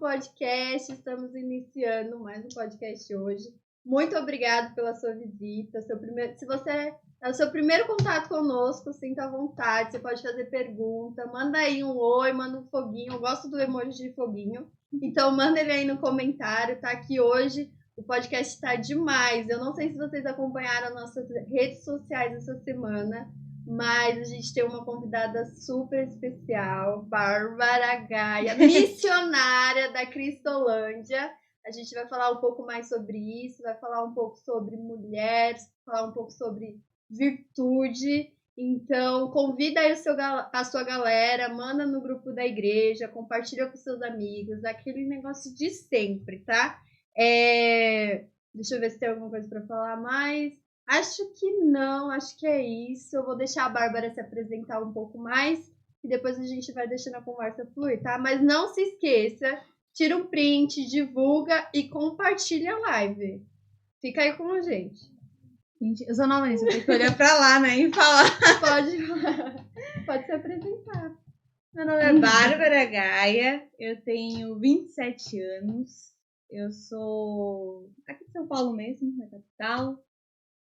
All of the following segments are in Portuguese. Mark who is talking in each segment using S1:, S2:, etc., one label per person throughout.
S1: podcast. Estamos iniciando mais um podcast hoje. Muito obrigado pela sua visita. Se você é o seu primeiro contato conosco, sinta à vontade. Você pode fazer pergunta. Manda aí um oi, manda um foguinho. Eu gosto do emoji de foguinho. Então, manda ele aí no comentário. Tá aqui hoje. O podcast está demais. Eu não sei se vocês acompanharam nossas redes sociais essa semana, mas a gente tem uma convidada super especial, Bárbara Gaia, missionária da Cristolândia. A gente vai falar um pouco mais sobre isso, vai falar um pouco sobre mulheres, falar um pouco sobre virtude. Então, convida aí a sua galera, manda no grupo da igreja, compartilha com seus amigos, aquele negócio de sempre, tá? Deixa eu ver se tem alguma coisa para falar mais. Acho que não, acho que é isso. Eu vou deixar a Bárbara se apresentar um pouco mais e depois a gente vai deixando a conversa fluir, tá? Mas não se esqueça, tira um print, divulga e compartilha a live. Fica aí com a gente.
S2: Gente, eu sou nova nisso, eu tenho que olhar pra lá, né, e falar.
S1: Pode se apresentar.
S2: Meu nome é Bárbara Gaia, eu tenho 27 anos, eu sou aqui de São Paulo mesmo, na capital.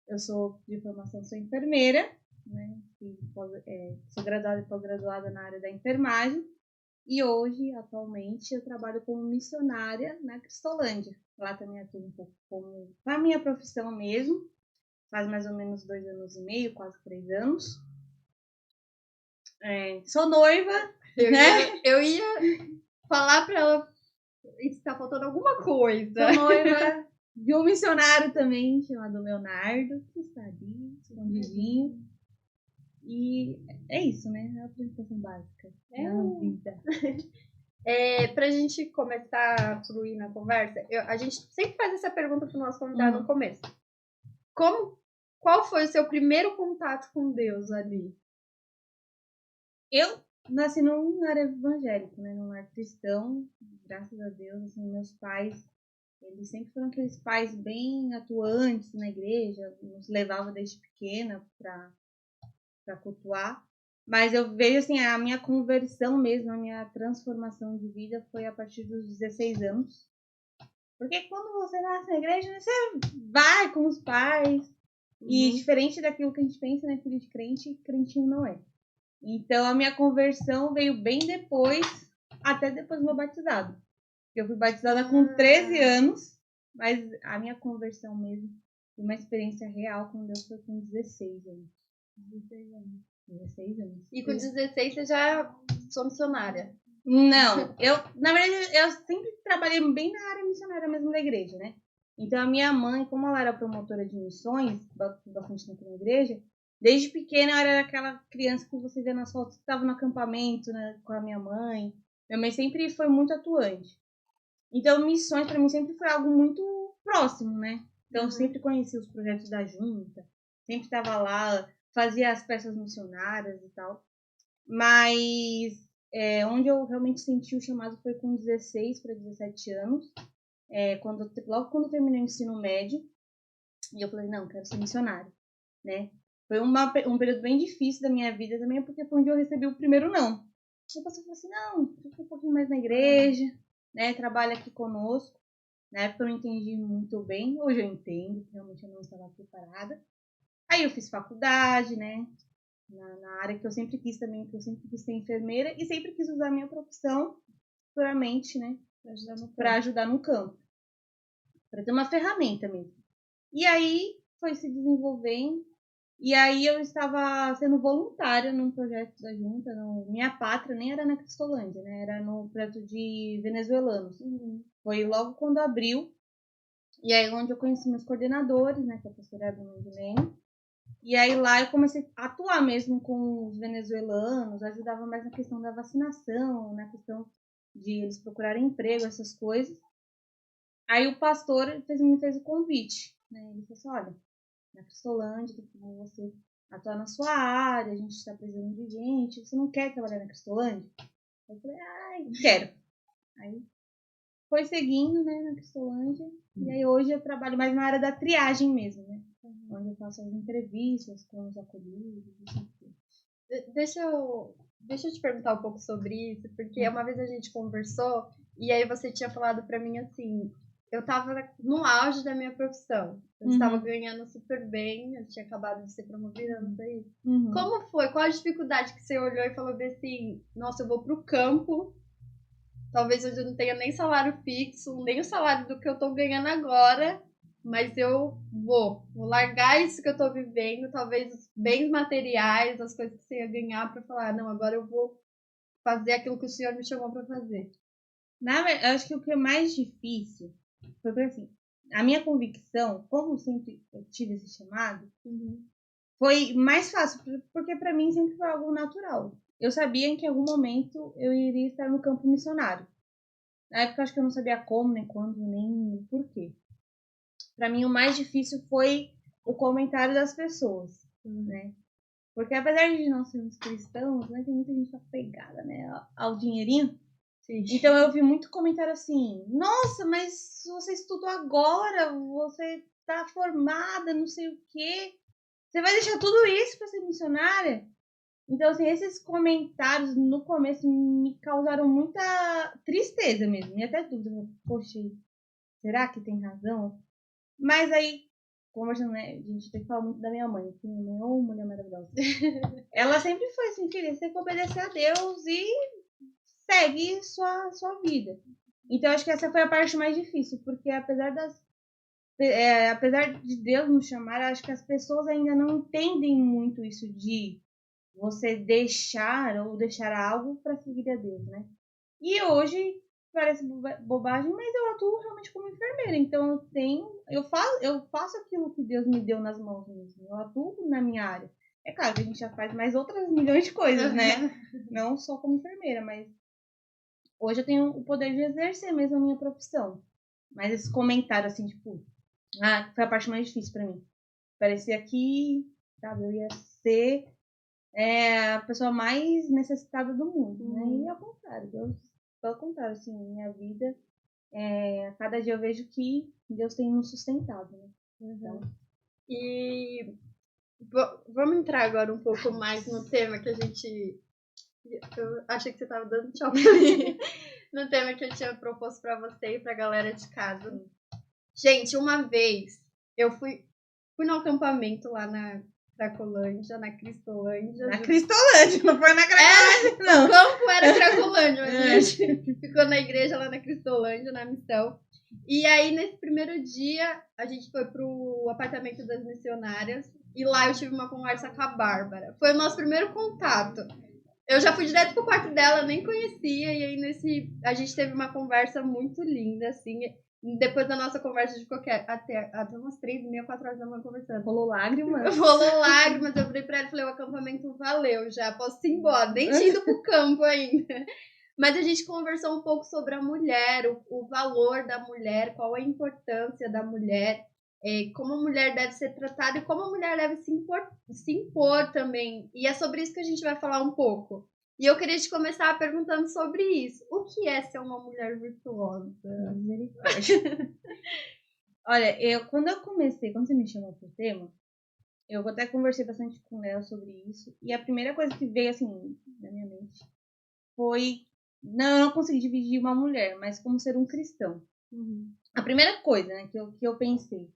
S2: Eu sou de formação, sou enfermeira, né? Sou graduada e pós-graduada na área da enfermagem. E hoje, atualmente, eu trabalho como missionária na Cristolândia. Lá também atuo um pouco como a minha profissão mesmo. Faz mais ou menos 2 anos e meio, quase 3 anos. Sou noiva, né?
S1: Eu ia falar pra ela se tá faltando alguma coisa.
S2: Sou noiva de um missionário também, chamado Leonardo, que está ali, escondidinho. E é isso, né? É a apresentação básica. É a vida.
S1: Pra gente começar a fluir na conversa, a gente sempre faz essa pergunta pro nosso convidado no começo. Qual foi o seu primeiro contato com Deus ali?
S2: Eu nasci num lar evangélico, né? Num lar cristão. Graças a Deus, assim, meus pais, eles sempre foram aqueles pais bem atuantes na igreja, nos levavam desde pequena para cultuar. Mas eu vejo assim, a minha conversão mesmo, a minha transformação de vida foi a partir dos 16 anos. Porque quando você nasce na igreja, você vai com os pais. E diferente daquilo que a gente pensa, né, filho de crente, crentinho não é. Então a minha conversão veio bem depois, até depois do meu batizado. Eu fui batizada com 13 anos, mas a minha conversão mesmo, uma experiência real com Deus foi com 16 anos. 16 anos.
S1: E com 16 você já sou missionária?
S2: Não, na verdade, eu sempre trabalhei bem na área missionária mesmo da igreja, né? Então, a minha mãe, como ela era promotora de missões, bastante tempo na igreja, desde pequena eu era aquela criança que você vê nas fotos que estava no acampamento, né, com a minha mãe. Minha mãe sempre foi muito atuante. Então, missões para mim sempre foi algo muito próximo, né? Então, eu sempre conheci os projetos da junta, sempre estava lá, fazia as peças missionárias e tal. Mas onde eu realmente senti o chamado foi com 16 para 17 anos, logo quando eu terminei o ensino médio, e eu falei, não, quero ser missionária, né? Foi um período bem difícil da minha vida também, porque foi onde eu recebi o primeiro não. O pastor falou assim, não, fica um pouquinho mais na igreja, né? Trabalha aqui conosco. Na época eu não entendi muito bem, hoje eu entendo, realmente eu não estava preparada. Aí eu fiz faculdade, né? Na área que eu sempre quis também, que eu sempre quis ser enfermeira e sempre quis usar a minha profissão puramente, né, para ajudar no campo, para ter uma ferramenta mesmo. E aí foi se desenvolvendo, e aí eu estava sendo voluntária num projeto da junta, Minha Pátria, nem era na Cristolândia, né, era no projeto de venezuelanos. Foi logo quando abriu, e aí onde eu conheci meus coordenadores, né, que é a pastora Edmund. E aí lá eu comecei a atuar mesmo com os venezuelanos, ajudava mais na questão da vacinação, na questão de eles procurarem emprego, essas coisas. Aí o pastor me fez o convite, né? Ele falou assim, olha, na Cristolândia, você atuar na sua área, a gente está precisando de gente, você não quer trabalhar na Cristolândia? Eu falei, quero. Aí foi seguindo, né, na Cristolândia, e aí hoje eu trabalho mais na área da triagem mesmo, né? Onde eu faço as entrevistas com os acolhidos.
S1: Deixa eu te perguntar um pouco sobre isso, porque uma vez a gente conversou E aí você tinha falado pra mim assim, eu tava no auge da minha profissão. Eu estava ganhando super bem, eu tinha acabado de ser promovida, não sei. Como foi? Qual a dificuldade que você olhou e falou assim, nossa, eu vou pro campo, talvez eu não tenha nem salário fixo, nem o salário do que eu tô ganhando agora, mas eu vou largar isso que eu tô vivendo, talvez os bens materiais, as coisas que você ia ganhar pra falar, não, agora eu vou fazer aquilo que o senhor me chamou pra fazer.
S2: Na verdade, eu acho que o que é mais difícil foi porque, assim, a minha convicção, como sempre eu tive esse chamado, foi mais fácil, porque pra mim sempre foi algo natural. Eu sabia que em algum momento eu iria estar no campo missionário. Na época, acho que eu não sabia como, nem quando, nem porquê. Pra mim, o mais difícil foi o comentário das pessoas, né? Porque apesar de não sermos cristãos, né, tem muita gente apegada, né, ao dinheirinho. Sim. Então eu vi muito comentário assim, nossa, mas você estudou agora, você tá formada, não sei o quê. Você vai deixar tudo isso pra ser missionária? Então, assim, esses comentários no começo me causaram muita tristeza mesmo, e até dúvida. Poxa, será que tem razão? Mas aí, conversando, né, a gente tem que falar muito da minha mãe, que minha mãe é uma mulher maravilhosa. Ela sempre foi assim, filha, você tem que obedecer a Deus e segue sua vida. Então, acho que essa foi a parte mais difícil, porque apesar de Deus nos chamar, acho que as pessoas ainda não entendem muito isso de você deixar algo para seguir a Deus, né? E hoje parece bobagem, mas eu atuo realmente como enfermeira, então eu faço aquilo que Deus me deu nas mãos mesmo. Eu atuo na minha área. É claro que a gente já faz mais outras milhões de coisas, né? Não só como enfermeira, mas hoje eu tenho o poder de exercer mesmo a minha profissão. Mas esse comentário assim, tipo, foi a parte mais difícil para mim. Parecia que, sabe, eu ia ser a pessoa mais necessitada do mundo, né? E ao contrário, pelo contrário, assim, minha vida, cada dia eu vejo que Deus tem nos sustentado, né? Então,
S1: e vamos entrar agora um pouco mais no tema que a gente... Eu achei que você estava dando tchau pra mim. No tema que eu tinha proposto pra você e pra galera de casa. Gente, uma vez eu fui no acampamento lá na Cracolândia, na Cristolândia.
S2: Na Cristolândia, não foi na Cracolândia, não.
S1: O campo era Cracolândia, mas a gente ficou na igreja lá na Cristolândia, na missão. E aí, nesse primeiro dia, a gente foi pro apartamento das missionárias. E lá eu tive uma conversa com a Bárbara. Foi o nosso primeiro contato. Eu já fui direto pro quarto dela, nem conhecia. E aí, a gente teve uma conversa muito linda, assim. Depois da nossa conversa de qualquer... Até umas 3h30, 4 horas da manhã conversando.
S2: Rolou lágrimas.
S1: Eu falei pra ela, falei, o acampamento valeu já, posso ir embora. Nem tinha ido pro campo ainda. Mas a gente conversou um pouco sobre a mulher, o valor da mulher, qual a importância da mulher, como a mulher deve ser tratada e como a mulher deve se impor também. E é sobre isso que a gente vai falar um pouco. E eu queria te começar perguntando sobre isso. O que é ser uma mulher virtuosa?
S2: Olha, quando você me chamou pro tema, eu até conversei bastante com ela sobre isso. E a primeira coisa que veio, assim, na minha mente foi... Não, eu não consegui dividir uma mulher, mas como ser um cristão. A primeira coisa, né, que eu pensei.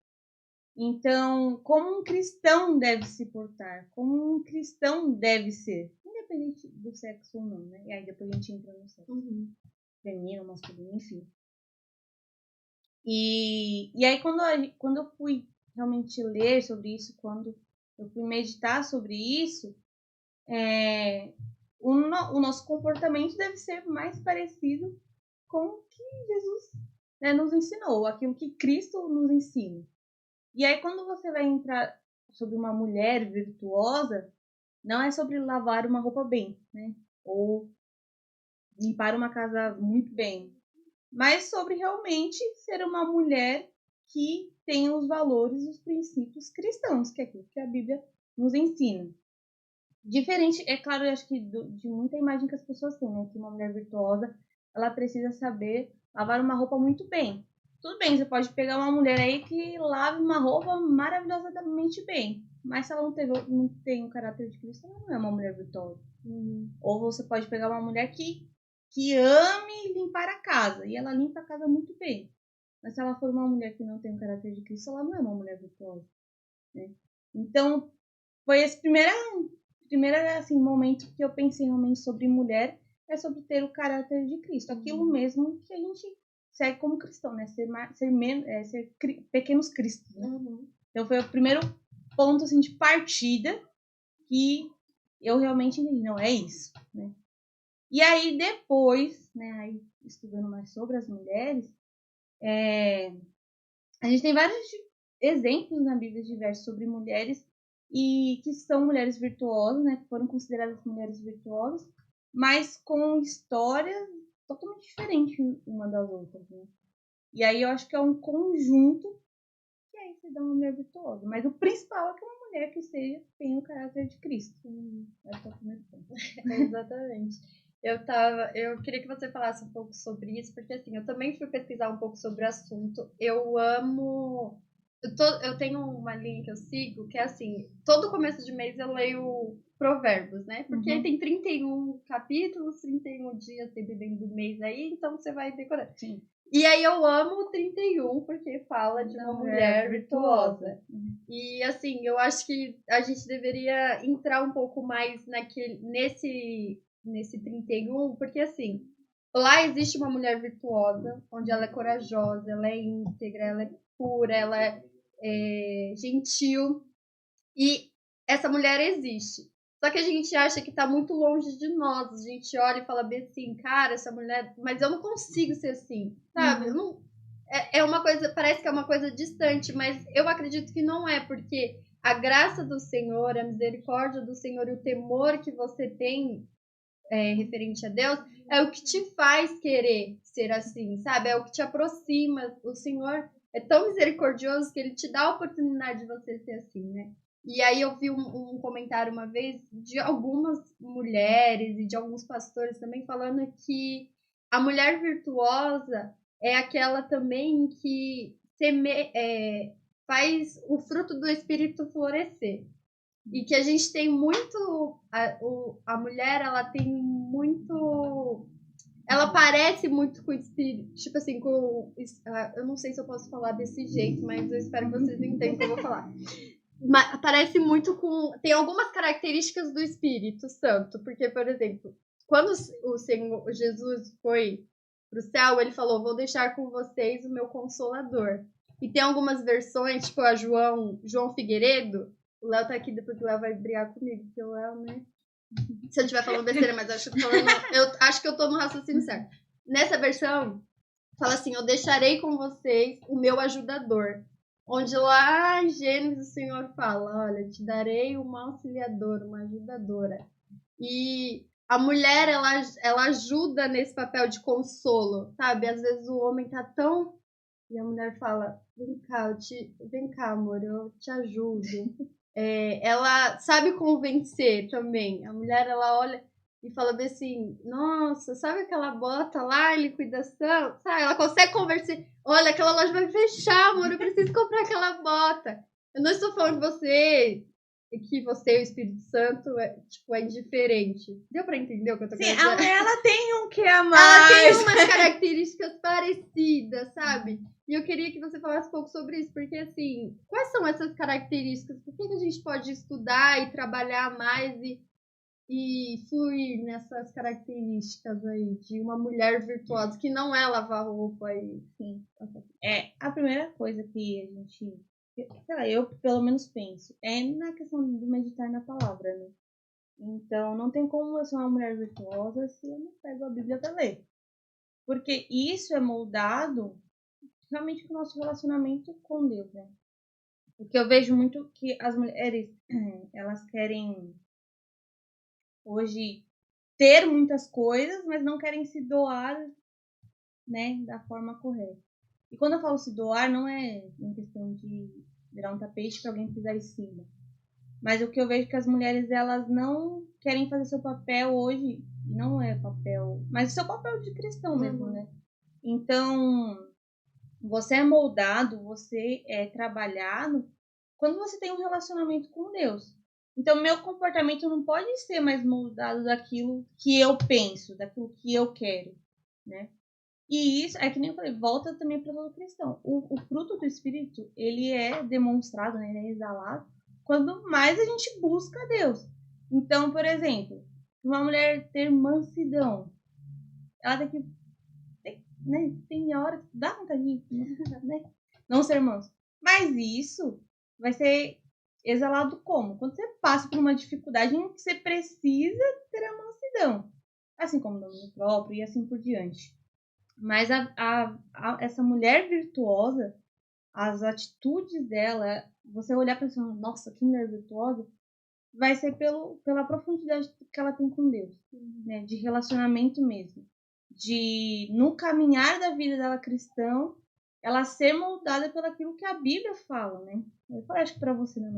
S2: Então, como um cristão deve se portar? Como um cristão deve ser? Independente do sexo ou não, né? E aí depois a gente entra no sexo. Feminino, masculino, enfim. E aí quando eu fui realmente ler sobre isso, quando eu fui meditar sobre isso, o nosso comportamento deve ser mais parecido com o que Jesus, né, nos ensinou, aquilo que Cristo nos ensina. E aí, quando você vai entrar sobre uma mulher virtuosa, não é sobre lavar uma roupa bem, né? Ou limpar uma casa muito bem. Mas sobre realmente ser uma mulher que tem os valores e os princípios cristãos, que é aquilo que a Bíblia nos ensina. Diferente, é claro, eu acho que de muita imagem que as pessoas têm, né? Que uma mulher virtuosa, ela precisa saber lavar uma roupa muito bem. Tudo bem, você pode pegar uma mulher aí que lave uma roupa maravilhosamente bem. Mas se ela não tem o caráter de Cristo, ela não é uma mulher virtuosa. Ou você pode pegar uma mulher que que ame limpar a casa. E ela limpa a casa muito bem. Mas se ela for uma mulher que não tem o caráter de Cristo, ela não é uma mulher virtuosa, né? Então, foi esse primeiro assim, momento que eu pensei realmente sobre mulher, é sobre ter o caráter de Cristo. Aquilo mesmo que a gente segue como cristão, né? Ser pequenos cristos, né? Então, foi o primeiro ponto assim, de partida que eu realmente entendi. Não, é isso, né? E aí, depois, né, aí, estudando mais sobre as mulheres, a gente tem vários exemplos na Bíblia diversos sobre mulheres e que são mulheres virtuosas, né, que foram consideradas mulheres virtuosas, mas com histórias totalmente diferentes uma das outras, né? E aí eu acho que é um conjunto que aí você dá uma mulher virtuosa. Mas o principal é que uma mulher que tenha o caráter de Cristo. Essa é a primeira coisa.
S1: Exatamente. Eu queria que você falasse um pouco sobre isso, porque assim, eu também fui pesquisar um pouco sobre o assunto. Eu tenho uma linha que eu sigo, que é assim, todo começo de mês eu leio Provérbios, né? Porque tem 31 capítulos, 31 dias dentro do mês aí, então você vai decorando.
S2: Sim.
S1: E aí eu amo o 31, porque fala de uma mulher virtuosa. E assim, eu acho que a gente deveria entrar um pouco mais nesse 31, porque assim, lá existe uma mulher virtuosa, onde ela é corajosa, ela é íntegra, ela é pura, ela é gentil. E essa mulher existe. Só que a gente acha que tá muito longe de nós. A gente olha e fala bem assim, cara, essa mulher. Mas eu não consigo ser assim, sabe? Eu não... É uma coisa, parece que é uma coisa distante, mas eu acredito que não é, porque a graça do Senhor, a misericórdia do Senhor e o temor que você tem referente a Deus é o que te faz querer ser assim, sabe? É o que te aproxima. O Senhor é tão misericordioso que ele te dá a oportunidade de você ser assim, né? E aí eu vi um comentário uma vez de algumas mulheres e de alguns pastores também falando que a mulher virtuosa é aquela também que faz o fruto do Espírito florescer. E que a gente tem muito. A mulher, ela tem muito. Ela parece muito com o espírito. Tipo assim, com. Eu não sei se eu posso falar desse jeito, mas eu espero que vocês entendam o que eu vou falar. Mas parece muito com. Tem algumas características do Espírito Santo. Porque, por exemplo, quando o Senhor Jesus foi pro céu, ele falou: Vou deixar com vocês o meu consolador. E tem algumas versões, tipo a João Figueiredo. O Léo tá aqui, depois o Léo vai brigar comigo, porque o Léo, né? Se eu estiver falando besteira, mas eu acho que eu tô no raciocínio certo. Nessa versão, fala assim: Eu deixarei com vocês o meu ajudador. Onde lá em Gênesis o Senhor fala: Olha, te darei uma auxiliadora, uma ajudadora. E a mulher, ela ajuda nesse papel de consolo, sabe? Às vezes o homem tá tão. E a mulher fala: Vem cá, amor, eu te ajudo. Ela sabe convencer também. A mulher, ela olha e fala bem assim: Nossa, sabe aquela bota lá em liquidação? Sabe? Ela consegue conversar. Olha, aquela loja vai fechar, amor, eu preciso comprar aquela bota. Eu não estou falando de você, que você e o Espírito Santo é indiferente. Deu pra entender o que eu tô querendo dizer?
S2: A mulher, ela tem um que a mais.
S1: Ela tem umas características parecidas, sabe? E eu queria que você falasse um pouco sobre isso, porque assim, quais são essas características? Por que a gente pode estudar e trabalhar mais e fluir nessas características aí de uma mulher virtuosa, que não é lavar roupa e sim.
S2: A primeira coisa que a gente, sei lá, eu pelo menos penso, é na questão de meditar na palavra, né? Então, não tem como eu ser uma mulher virtuosa se eu não pego a Bíblia para ler. Porque isso é moldado realmente com o nosso relacionamento com Deus, né? Porque eu vejo muito que as mulheres, elas querem hoje ter muitas coisas, mas não querem se doar, né, da forma correta. E quando eu falo se doar, não é em questão de virar um tapete para alguém pisar em cima. Mas o que eu vejo é que as mulheres, elas não querem fazer seu papel hoje, não é papel, mas o seu papel de cristão mesmo, né? Então, você é moldado, você é trabalhado quando você tem um relacionamento com Deus. Então, meu comportamento não pode ser mais moldado daquilo que eu penso, daquilo que eu quero, né? E isso, é que nem eu falei, volta também para o cristão. O fruto do Espírito, ele é demonstrado, né? Ele é exalado quando mais a gente busca a Deus. Então, por exemplo, uma mulher ter mansidão, ela tem que, né? Tem hora que dá vontade de, né? Não ser manso. Mas isso vai ser exalado como? Quando você passa por uma dificuldade em que você precisa ter a mansidão. Assim como o domínio próprio e assim por diante. Mas essa mulher virtuosa, as atitudes dela, você olhar para ela e falar, nossa, que mulher virtuosa, vai ser pela profundidade que ela tem com Deus, né? De relacionamento mesmo. De, no caminhar da vida dela cristã, ela ser moldada pelo aquilo que a Bíblia fala, né? Eu acho que para você, né?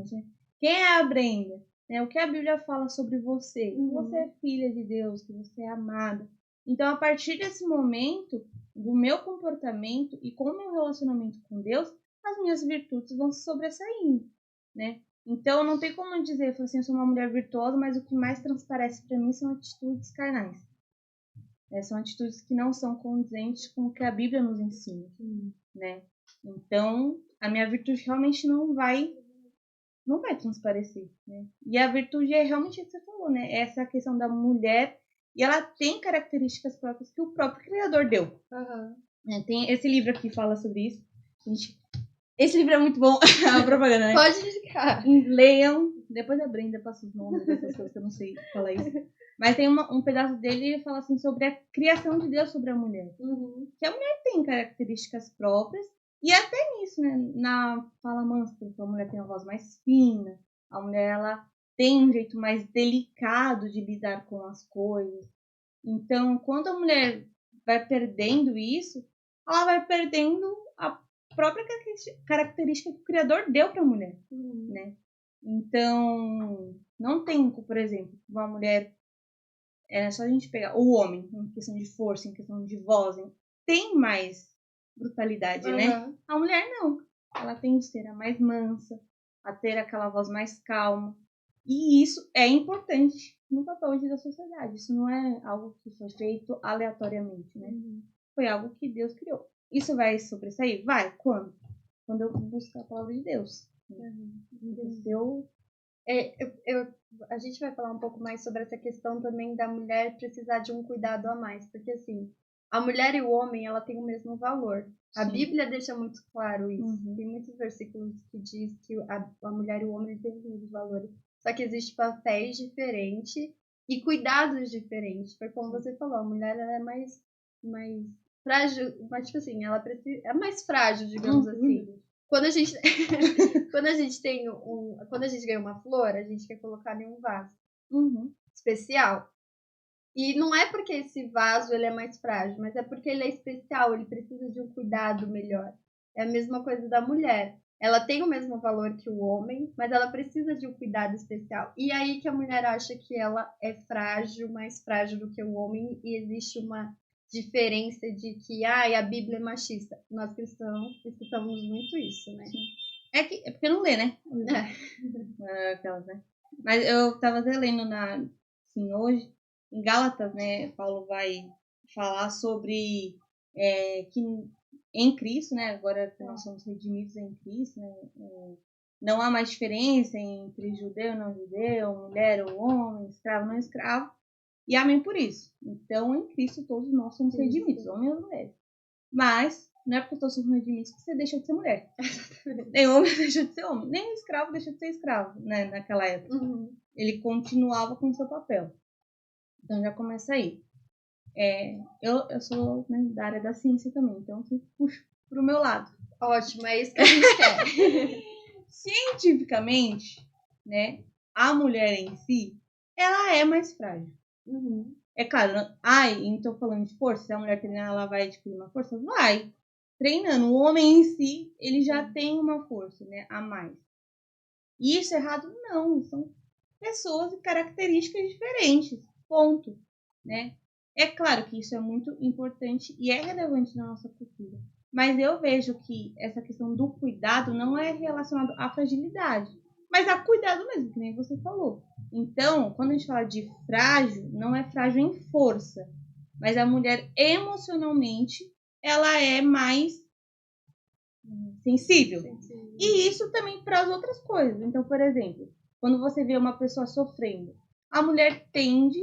S2: Quem é a Brenda? Né? O que a Bíblia fala sobre você? Que você é filha de Deus, que você é amada. Então, a partir desse momento, do meu comportamento e com o meu relacionamento com Deus, as minhas virtudes vão se sobressaindo, né? Então, não tem como dizer, assim, eu sou uma mulher virtuosa, mas o que mais transparece para mim são atitudes carnais. São atitudes que não são condizentes com o que a Bíblia nos ensina, né? Então, a minha virtude realmente não vai transparecer, né? E a virtude é realmente o que você falou, né? Essa questão da mulher, e ela tem características próprias que o próprio Criador deu. Tem esse livro aqui que fala sobre isso. Esse livro é muito bom. A propaganda, né?
S1: Pode indicar.
S2: Leiam. Depois a Brenda passa os nomes dessas coisas que eu não sei falar isso. Mas tem um pedaço dele e ele fala assim sobre a criação de Deus sobre a mulher. Que a mulher tem características próprias. E até nisso, né? Na fala mansa, porque a mulher tem uma voz mais fina. A mulher, ela tem um jeito mais delicado de lidar com as coisas. Então, quando a mulher vai perdendo isso, ela vai perdendo a própria característica que o Criador deu para a mulher, né? Então, não tem, por exemplo, uma mulher, é só a gente pegar o homem, em questão de força, em questão de voz, tem mais brutalidade, né? A mulher não. Ela tem de ser a mais mansa, a ter aquela voz mais calma. E isso é importante no papel da sociedade. Isso não é algo que foi feito aleatoriamente, né? Foi algo que Deus criou. Isso vai sobressair? Vai. Quando? Quando eu buscar a palavra de Deus.
S1: A gente vai falar um pouco mais sobre essa questão também da mulher precisar de um cuidado a mais, porque assim, a mulher e o homem, ela tem o mesmo valor. A Bíblia deixa muito claro isso. Tem muitos versículos que diz que a mulher e o homem têm os mesmos valores. Só que existem papéis diferentes e cuidados diferentes. Foi como você falou, a mulher ela é mais frágil, mas tipo assim, ela é mais frágil, digamos assim. Quando a gente quando a gente ganha uma flor, a gente quer colocar em um vaso especial. E não é porque esse vaso ele é mais frágil, mas é porque ele é especial, ele precisa de um cuidado melhor. É a mesma coisa da mulher. Ela tem o mesmo valor que o homem, mas ela precisa de um cuidado especial. E aí que a mulher acha que ela é frágil, mais frágil do que o homem, e existe uma diferença de que a Bíblia é machista. Nós cristãos escutamos muito isso, né?
S2: É porque não lê, né? Aquelas, né? Mas eu tava até lendo assim, hoje, em Gálatas, né? Paulo vai falar sobre que em Cristo, né? Agora que nós somos redimidos em Cristo, né? Não há mais diferença entre judeu e não judeu, mulher ou homem, escravo ou não escravo. E amém por isso. Então, em Cristo, todos nós somos redimidos, homens ou mulheres. Mas, não é porque todos somos redimidos que você deixa de ser mulher. Nem homem deixa de ser homem, nem escravo deixa de ser escravo, né? Naquela época. Ele continuava com o seu papel. Então, já começa aí. Eu sou, né, da área da ciência também, então eu puxo pro meu lado.
S1: Ótimo, é isso que a gente quer.
S2: Cientificamente, né, a mulher em si, ela é mais frágil. É claro, então falando de força, se a mulher treinar, ela vai adquirir uma força? Vai. Treinando. O homem em si, ele já tem uma força, né, a mais. E isso é errado? Não. São pessoas e características diferentes. Ponto. Né? É claro que isso é muito importante e é relevante na nossa cultura. Mas eu vejo que essa questão do cuidado não é relacionado à fragilidade. Mas há cuidado mesmo, que nem você falou. Então, quando a gente fala de frágil, não é frágil em força, mas a mulher emocionalmente ela é mais sensível. E isso também para as outras coisas. Então, por exemplo, quando você vê uma pessoa sofrendo, a mulher tende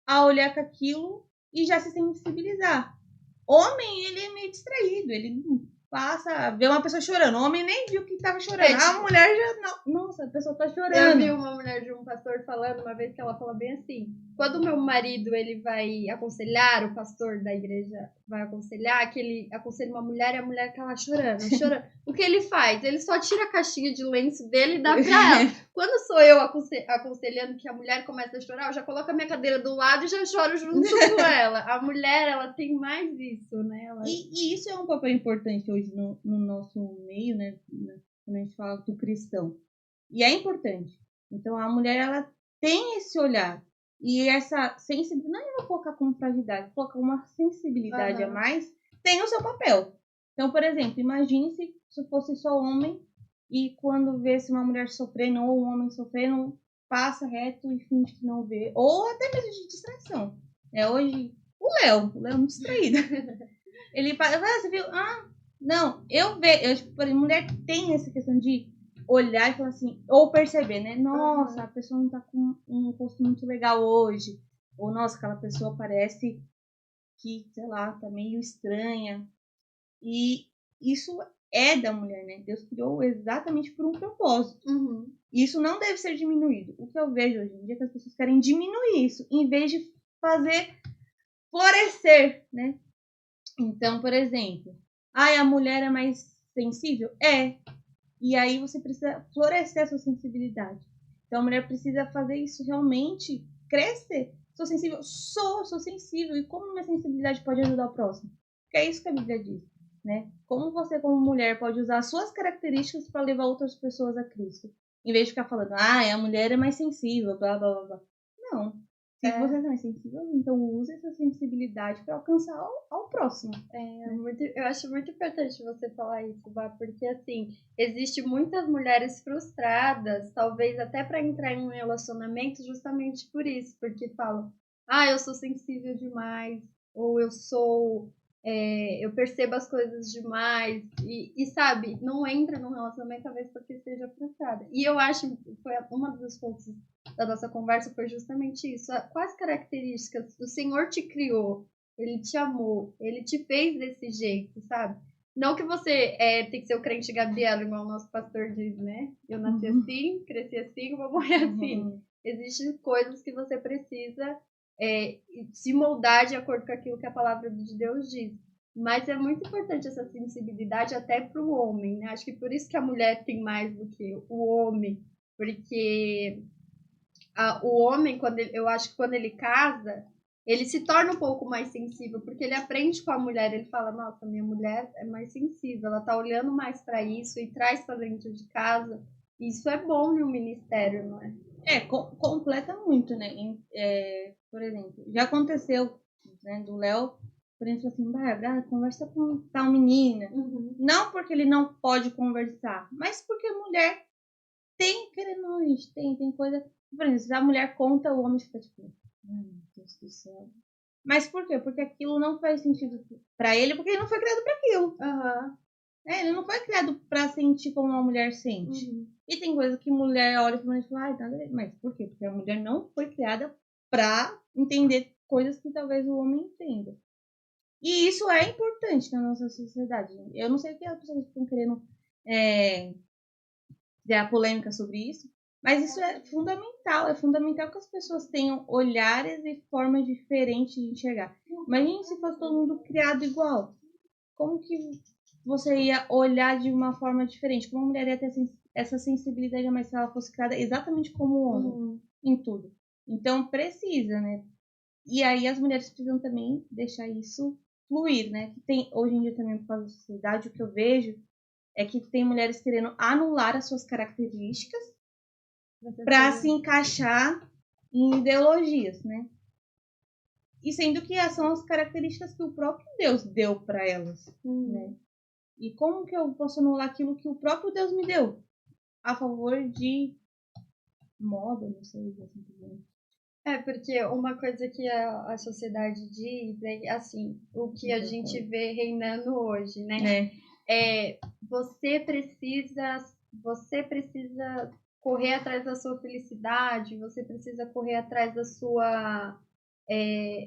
S2: a olhar para aquilo e já se sensibilizar. Homem, ele é meio distraído, ele passa, vê uma pessoa chorando. O homem nem viu que estava chorando. A mulher já. Não, nossa, a pessoa tá chorando.
S1: Eu vi uma mulher de um pastor falando uma vez que ela falou bem assim: quando o meu marido ele vai aconselhar, o pastor da igreja vai aconselhar, que ele aconselha uma mulher e a mulher tá lá chorando, chorando. O que ele faz? Ele só tira a caixinha de lenço dele e dá pra ela. Quando sou eu aconselhando que a mulher começa a chorar, eu já coloco a minha cadeira do lado e já choro junto com ela. A mulher, ela tem mais isso, né?
S2: E isso é um papel importante hoje no nosso meio, né? Quando a gente fala do cristão. E é importante. Então, a mulher, ela tem esse olhar. E essa sensibilidade, não é colocar como fragilidade, colocar uma sensibilidade a mais, tem o seu papel. Então, por exemplo, imagine se fosse só homem e quando vê-se uma mulher sofrendo ou um homem sofrendo, passa reto e finge que não vê. Ou até mesmo de distração. Hoje, o Léo é muito distraído. Ele fala, você viu? Ah, não, eu vejo. Por exemplo, mulher tem essa questão de olhar e falar assim, ou perceber, né? Nossa, a pessoa não tá com um rosto muito legal hoje. Ou, nossa, aquela pessoa parece que, sei lá, tá meio estranha. E isso é da mulher, né? Deus criou exatamente por um propósito. E isso não deve ser diminuído. O que eu vejo hoje em dia é que as pessoas querem diminuir isso, em vez de fazer florescer, né? Então, por exemplo, a mulher é mais sensível? É. E aí você precisa florescer a sua sensibilidade. Então a mulher precisa fazer isso realmente crescer. Sou sensível? Sou sensível. E como minha sensibilidade pode ajudar o próximo? Porque é isso que a Bíblia diz, né? Como você, como mulher, pode usar as suas características para levar outras pessoas a Cristo. Em vez de ficar falando, a mulher é mais sensível, blá, blá, blá, blá. Não. Se você não é sensível, então use essa sensibilidade para alcançar ao próximo.
S1: Eu acho muito importante você falar isso, Bá, porque assim, existe muitas mulheres frustradas, talvez até para entrar em um relacionamento justamente por isso, porque falam, eu sou sensível demais, ou eu percebo as coisas demais, e sabe, não entra num relacionamento talvez porque seja frustrada. E eu acho que foi uma dos pontos da nossa conversa foi justamente isso. Quais características o Senhor te criou? Ele te amou, ele te fez desse jeito, sabe? Não que você tem que ser o crente Gabriela, igual o nosso pastor diz, né? Eu nasci assim, cresci assim, vou morrer assim. Existem coisas que você precisa se moldar de acordo com aquilo que a palavra de Deus diz. Mas é muito importante essa sensibilidade até para o homem, né? Acho que por isso que a mulher tem mais do que o homem, porque o homem, eu acho que quando ele casa, ele se torna um pouco mais sensível, porque ele aprende com a mulher, ele fala, nossa, minha mulher é mais sensível, ela tá olhando mais para isso e traz para dentro de casa. Isso é bom no ministério, não é?
S2: Completa muito, né? Por exemplo, já aconteceu, né, do Léo, por exemplo, assim, Bárbara, conversa com tal menina. Não porque ele não pode conversar, mas porque a mulher tem coisa. Por exemplo, se a mulher conta, o homem fica tipo, ai meu Deus do céu. Mas por quê? Porque aquilo não faz sentido pra ele, porque ele não foi criado pra aquilo. Ele não foi criado pra sentir como uma mulher sente. E tem coisa que mulher olha e fala, mas por quê? Porque a mulher não foi criada pra entender coisas que talvez o homem entenda. E isso é importante na nossa sociedade. Eu não sei o que as pessoas estão querendo criar polêmica sobre isso, mas isso é fundamental que as pessoas tenham olhares e formas diferentes de enxergar. Imagine se fosse todo mundo criado igual. Como que você ia olhar de uma forma diferente? Como a mulher ia ter essa sensibilidade, mas se ela fosse criada exatamente como o homem, em tudo. Então precisa, né? E aí as mulheres precisam também deixar isso fluir, né? Que tem hoje em dia também por causa da sociedade, o que eu vejo é que tem mulheres querendo anular as suas características para se encaixar em ideologias, né? E sendo que são as características que o próprio Deus deu para elas, né? E como que eu posso anular aquilo que o próprio Deus me deu a favor de moda, não sei, assim,
S1: Porque uma coisa que a sociedade diz é assim, o que a gente vê reinando hoje, né? Você precisa correr atrás da sua felicidade, você precisa correr atrás da sua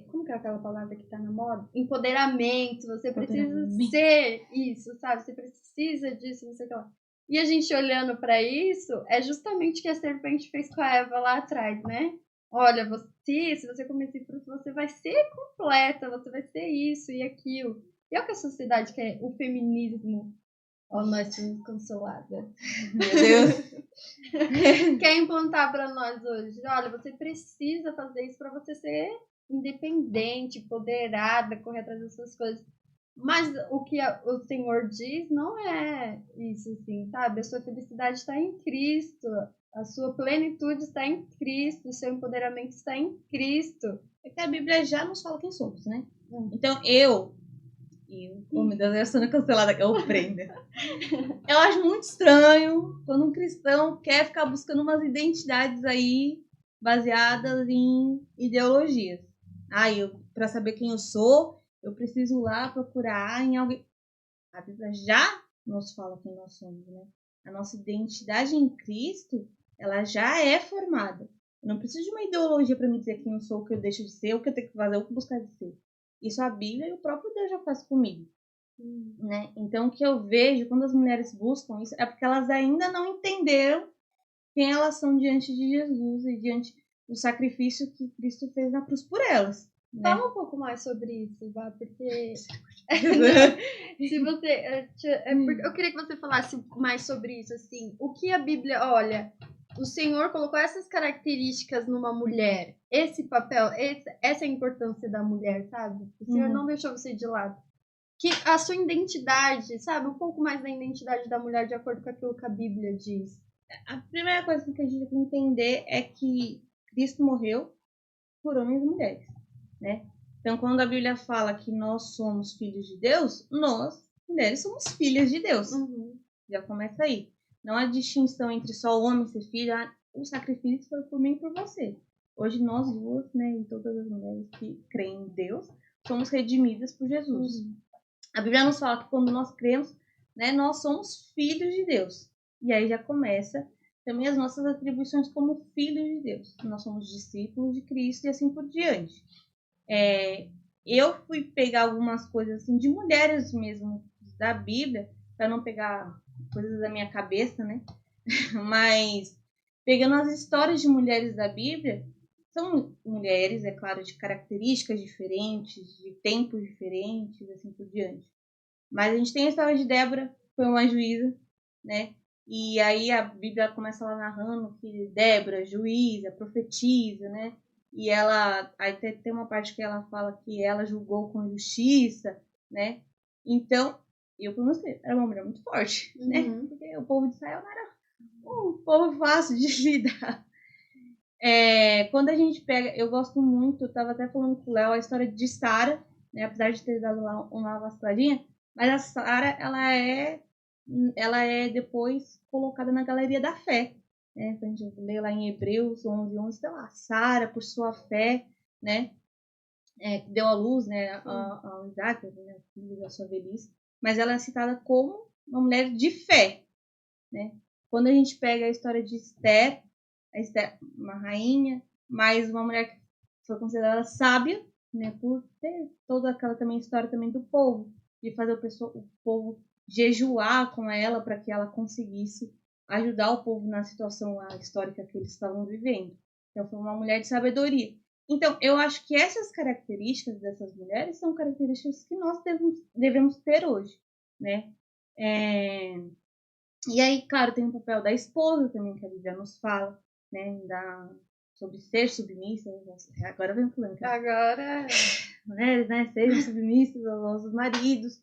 S1: como que é aquela palavra que tá na moda? Empoderamento, você precisa ser isso, sabe? Você precisa disso, não sei o que lá. E a gente olhando para isso, é justamente o que a serpente fez com a Eva lá atrás, né? Olha, se você comer esse fruto, você vai ser completa, você vai ser isso e aquilo. E é o que a sociedade quer, o feminismo. Nós somos canceladas.
S2: Meu Deus.
S1: Quer implantar para nós hoje? Olha, você precisa fazer isso para você ser independente, empoderada, correr atrás das suas coisas. Mas o que o Senhor diz não é isso, assim, sabe? A sua felicidade está em Cristo. A sua plenitude está em Cristo. O seu empoderamento está em Cristo.
S2: É que a Bíblia já nos fala quem somos, né? Então, eu meu Deus, eu sendo cancelada que eu prendo. Eu acho muito estranho quando um cristão quer ficar buscando umas identidades aí baseadas em ideologias. Para saber quem eu sou, eu preciso lá procurar em alguém. A Bíblia já nos fala quem nós somos, né? A nossa identidade em Cristo, ela já é formada. Eu não preciso de uma ideologia para me dizer quem eu sou, o que eu deixo de ser, o que eu tenho que fazer, o que buscar de ser. Isso a Bíblia e o próprio Deus já faz comigo. Né? Então, o que eu vejo quando as mulheres buscam isso é porque elas ainda não entenderam quem elas são diante de Jesus e diante do sacrifício que Cristo fez na cruz por elas. Né?
S1: Fala um pouco mais sobre isso, Vá, porque se você eu queria que você falasse mais sobre isso, assim, o que a Bíblia, olha, o Senhor colocou essas características numa mulher, esse papel, essa é a importância da mulher, sabe? O Senhor não deixou você de lado. Que a sua identidade, sabe? Um pouco mais da identidade da mulher de acordo com aquilo que a Bíblia diz.
S2: A primeira coisa que a gente tem que entender é que Cristo morreu por homens e mulheres, né? Então, quando a Bíblia fala que nós somos filhos de Deus, nós, mulheres, somos filhas de Deus. Já começa aí. Não há distinção entre só o homem ser filho, o sacrifício foi por mim e por você. Hoje nós duas, né, e todas as mulheres que creem em Deus, somos redimidas por Jesus. A Bíblia nos fala que quando nós cremos, né, nós somos filhos de Deus. E aí já começa também as nossas atribuições como filhos de Deus. Nós somos discípulos de Cristo e assim por diante. Eu fui pegar algumas coisas assim de mulheres mesmo da Bíblia, para não pegar coisas da minha cabeça, né? Mas pegando as histórias de mulheres da Bíblia, são mulheres, é claro, de características diferentes, de tempos diferentes, assim por diante. Mas a gente tem a história de Débora, que foi uma juíza, né? E aí a Bíblia começa lá narrando que Débora, juíza, profetiza, né? E ela, aí tem uma parte que ela fala que ela julgou com justiça, né? Então, eu pronunciei, era uma mulher muito forte, né? Porque o povo de Israel não era um povo fácil de lidar. Quando a gente pega, eu gosto muito, eu tava até falando com o Léo, a história de Sara, né? Apesar de ter dado lá uma vacladinha, mas a Sara, ela é depois colocada na galeria da fé, né? A gente lê lá em Hebreus 11:11, tá lá, Sara, por sua fé, né? Que deu à luz, né? A Isaac, né? Filho da sua velhice, mas ela é citada como uma mulher de fé, né? Quando a gente pega a história de Esther, uma rainha, mas uma mulher que foi considerada sábia, né, por ter toda aquela também história também do povo, de fazer o povo jejuar com ela para que ela conseguisse ajudar o povo na situação histórica que eles estavam vivendo. Então foi uma mulher de sabedoria. Então eu acho que essas características dessas mulheres são características que nós devemos ter hoje, né? E aí, claro, tem o papel da esposa também, que a Bíblia nos fala, né, sobre ser submissa. Agora vem falando.
S1: Agora.
S2: Mulheres, né, sejam submissas aos nossos maridos.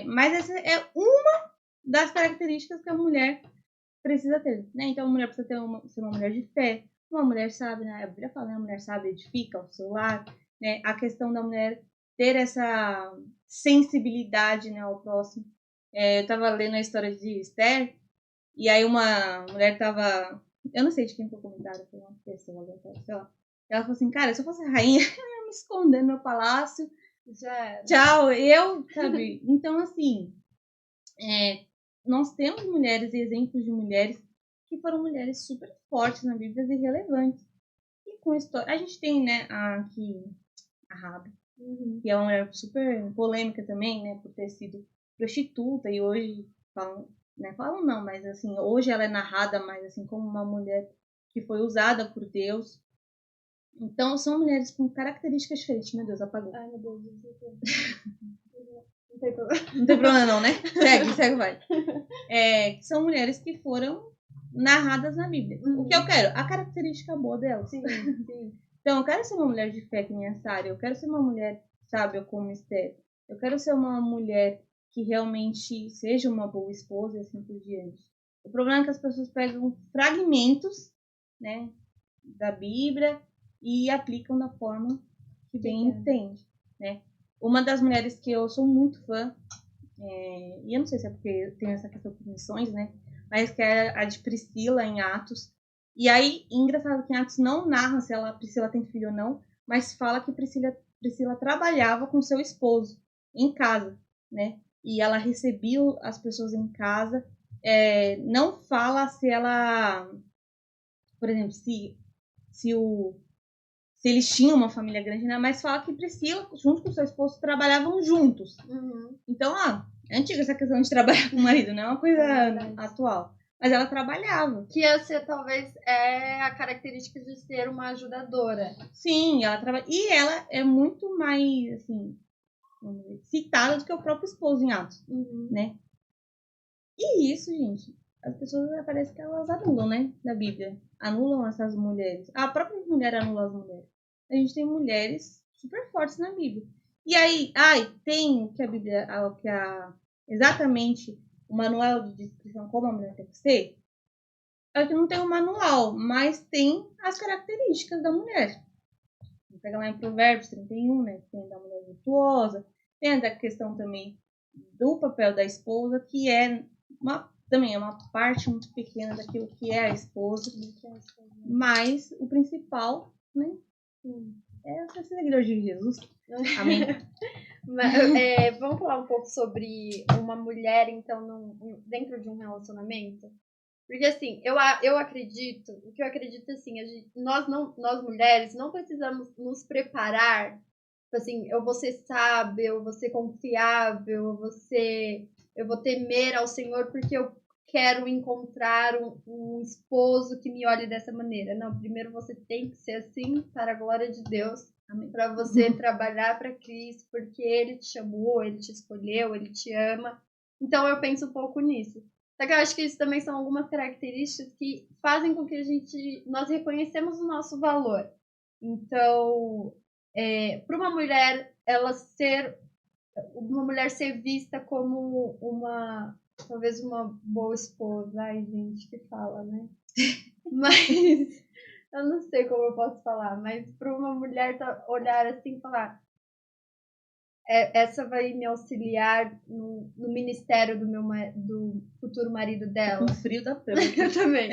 S2: Mas essa é uma das características que a mulher precisa ter, né? Então, a mulher precisa ser uma mulher de fé, uma mulher sábia, né? A Bíblia fala, né? A mulher sábia edifica o seu lar, né? A questão da mulher ter essa sensibilidade, né, ao próximo. Eu estava lendo a história de Esther, e aí uma mulher estava Eu não sei de quem foi o comentário, foi uma pessoa, sei lá. Ela falou assim, cara, se eu fosse rainha, eu ia me esconder no meu palácio.
S1: Já era.
S2: Tchau, sabe? Então, assim, nós temos mulheres e exemplos de mulheres que foram mulheres super fortes na Bíblia e relevantes. E com história. A gente tem, né, aqui a Rabi, que é uma mulher super polêmica também, né, por ter sido prostituta e hoje falam não, mas assim, hoje ela é narrada mais assim como uma mulher que foi usada por Deus. Então, são mulheres com características diferentes. Meu Deus, apagou.
S1: Ai, meu Deus. Não tem problema.
S2: Não tem problema não, né? Segue, vai. São mulheres que foram narradas na Bíblia. O que eu quero? A característica boa delas.
S1: Sim.
S2: Então, eu quero ser uma mulher de fé que nem a Sara. Eu quero ser uma mulher sábia como Esther. Eu quero ser uma mulher que realmente seja uma boa esposa e assim por diante. O problema é que as pessoas pegam fragmentos, né, da Bíblia e aplicam da forma que bem entende, né? Uma das mulheres que eu sou muito fã, e eu não sei se é porque tem essa questão de missões, né? Mas que é a de Priscila em Atos. E aí, engraçado que em Atos não narra se Priscila tem filho ou não, mas fala que Priscila trabalhava com seu esposo em casa, né? E ela recebia as pessoas em casa. Não fala se ela, por exemplo, se eles tinham uma família grande, né? Mas fala que Priscila, junto com seu esposo, trabalhavam juntos. Então, é antiga essa questão de trabalhar com o marido, não é uma coisa atual. Mas ela trabalhava.
S1: Que essa talvez é a característica de ser uma ajudadora.
S2: Sim, ela trabalha. E ela é muito mais, assim, citada do que o próprio esposo em Atos, né? E isso, gente, as pessoas parece que elas anulam, né? Da Bíblia. Anulam essas mulheres. A própria mulher anula as mulheres. A gente tem mulheres super fortes na Bíblia. E aí, tem que a Bíblia, exatamente o manual de descrição como a mulher tem que ser. É que não tem um manual, mas tem as características da mulher. Vamos pegar lá em Provérbios 31, né? Tem da mulher virtuosa. Tem a questão também do papel da esposa, que também é uma parte muito pequena daquilo que é a esposa. Mas o principal, né? É ser seguidor de Jesus. Amém.
S1: Vamos falar um pouco sobre uma mulher, então, dentro de um relacionamento? Porque, assim, o que eu acredito, assim, nós mulheres não precisamos nos preparar, assim, eu vou ser sábia, eu vou ser confiável, eu vou temer ao Senhor porque eu quero encontrar um esposo que me olhe dessa maneira. Não, primeiro você tem que ser assim para a glória de Deus, para você trabalhar para Cristo, porque Ele te chamou, Ele te escolheu, Ele te ama. Então eu penso um pouco nisso. Só que eu acho que isso também são algumas características que fazem com que nós reconhecemos o nosso valor. Então, para uma mulher ser vista como talvez uma boa esposa. Ai, gente, que fala, né? Mas eu não sei como eu posso falar, mas para uma mulher olhar assim e falar, essa vai me auxiliar no ministério do futuro marido dela.
S2: Com frio da pele.
S1: Eu também.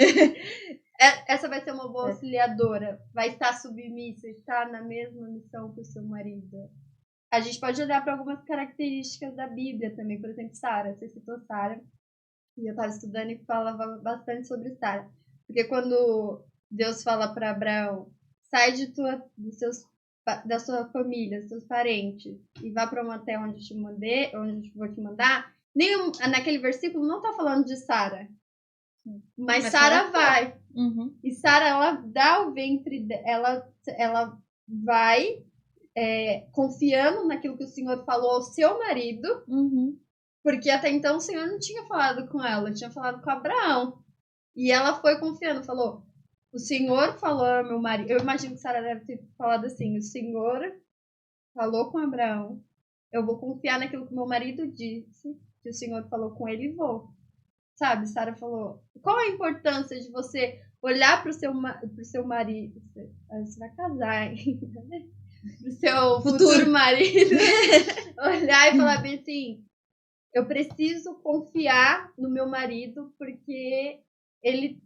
S1: Essa vai ser uma boa auxiliadora, vai estar submissa, estar na mesma missão que o seu marido. A gente pode olhar para algumas características da Bíblia também, por exemplo, Sara. Você citou Sara, e eu estava estudando e falava bastante sobre Sara. Porque quando Deus fala para Abraão, sai da sua família, dos seus parentes, e vá para uma terra onde eu vou te mandar, naquele versículo não está falando de Sara. Mas Sara vai. E Sara, ela dá o ventre, ela vai confiando naquilo que o Senhor falou ao seu marido, porque até então o Senhor não tinha falado com ela, tinha falado com Abraão. E ela foi confiando, falou, o Senhor falou ao meu marido. Eu imagino que Sara deve ter falado assim, o Senhor falou com Abraão, eu vou confiar naquilo que meu marido disse, que o Senhor falou com ele e vou. Sabe, Sara falou, qual a importância de você olhar pro seu marido? Você vai casar, hein? Pro seu futuro marido, olhar e falar bem assim, eu preciso confiar no meu marido porque ele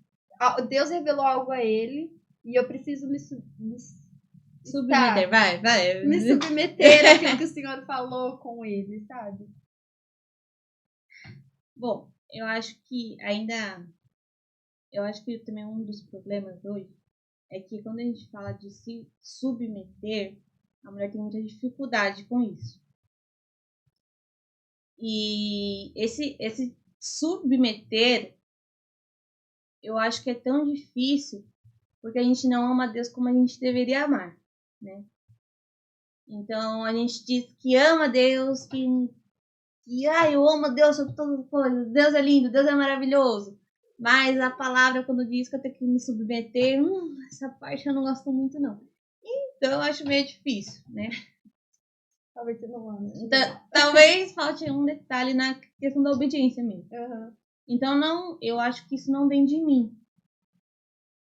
S1: Deus revelou algo a ele e eu preciso
S2: submeter, vai.
S1: Me submeter àquilo que o Senhor falou com ele, sabe?
S2: Bom, eu acho que também um dos problemas hoje é que quando a gente fala de se submeter, a mulher tem muita dificuldade com isso. E esse submeter, eu acho que é tão difícil porque a gente não ama Deus como a gente deveria amar, né? Então a gente diz que ama Deus, que eu amo Deus sobre todas as coisas, Deus é lindo, Deus é maravilhoso. Mas a palavra, quando diz que eu tenho que me submeter, essa parte eu não gosto muito, não. Então eu acho meio difícil, né?
S1: Talvez você não ame.
S2: Então, talvez falte um detalhe na questão da obediência mesmo.
S1: Uhum.
S2: Então, eu acho que isso não vem de mim.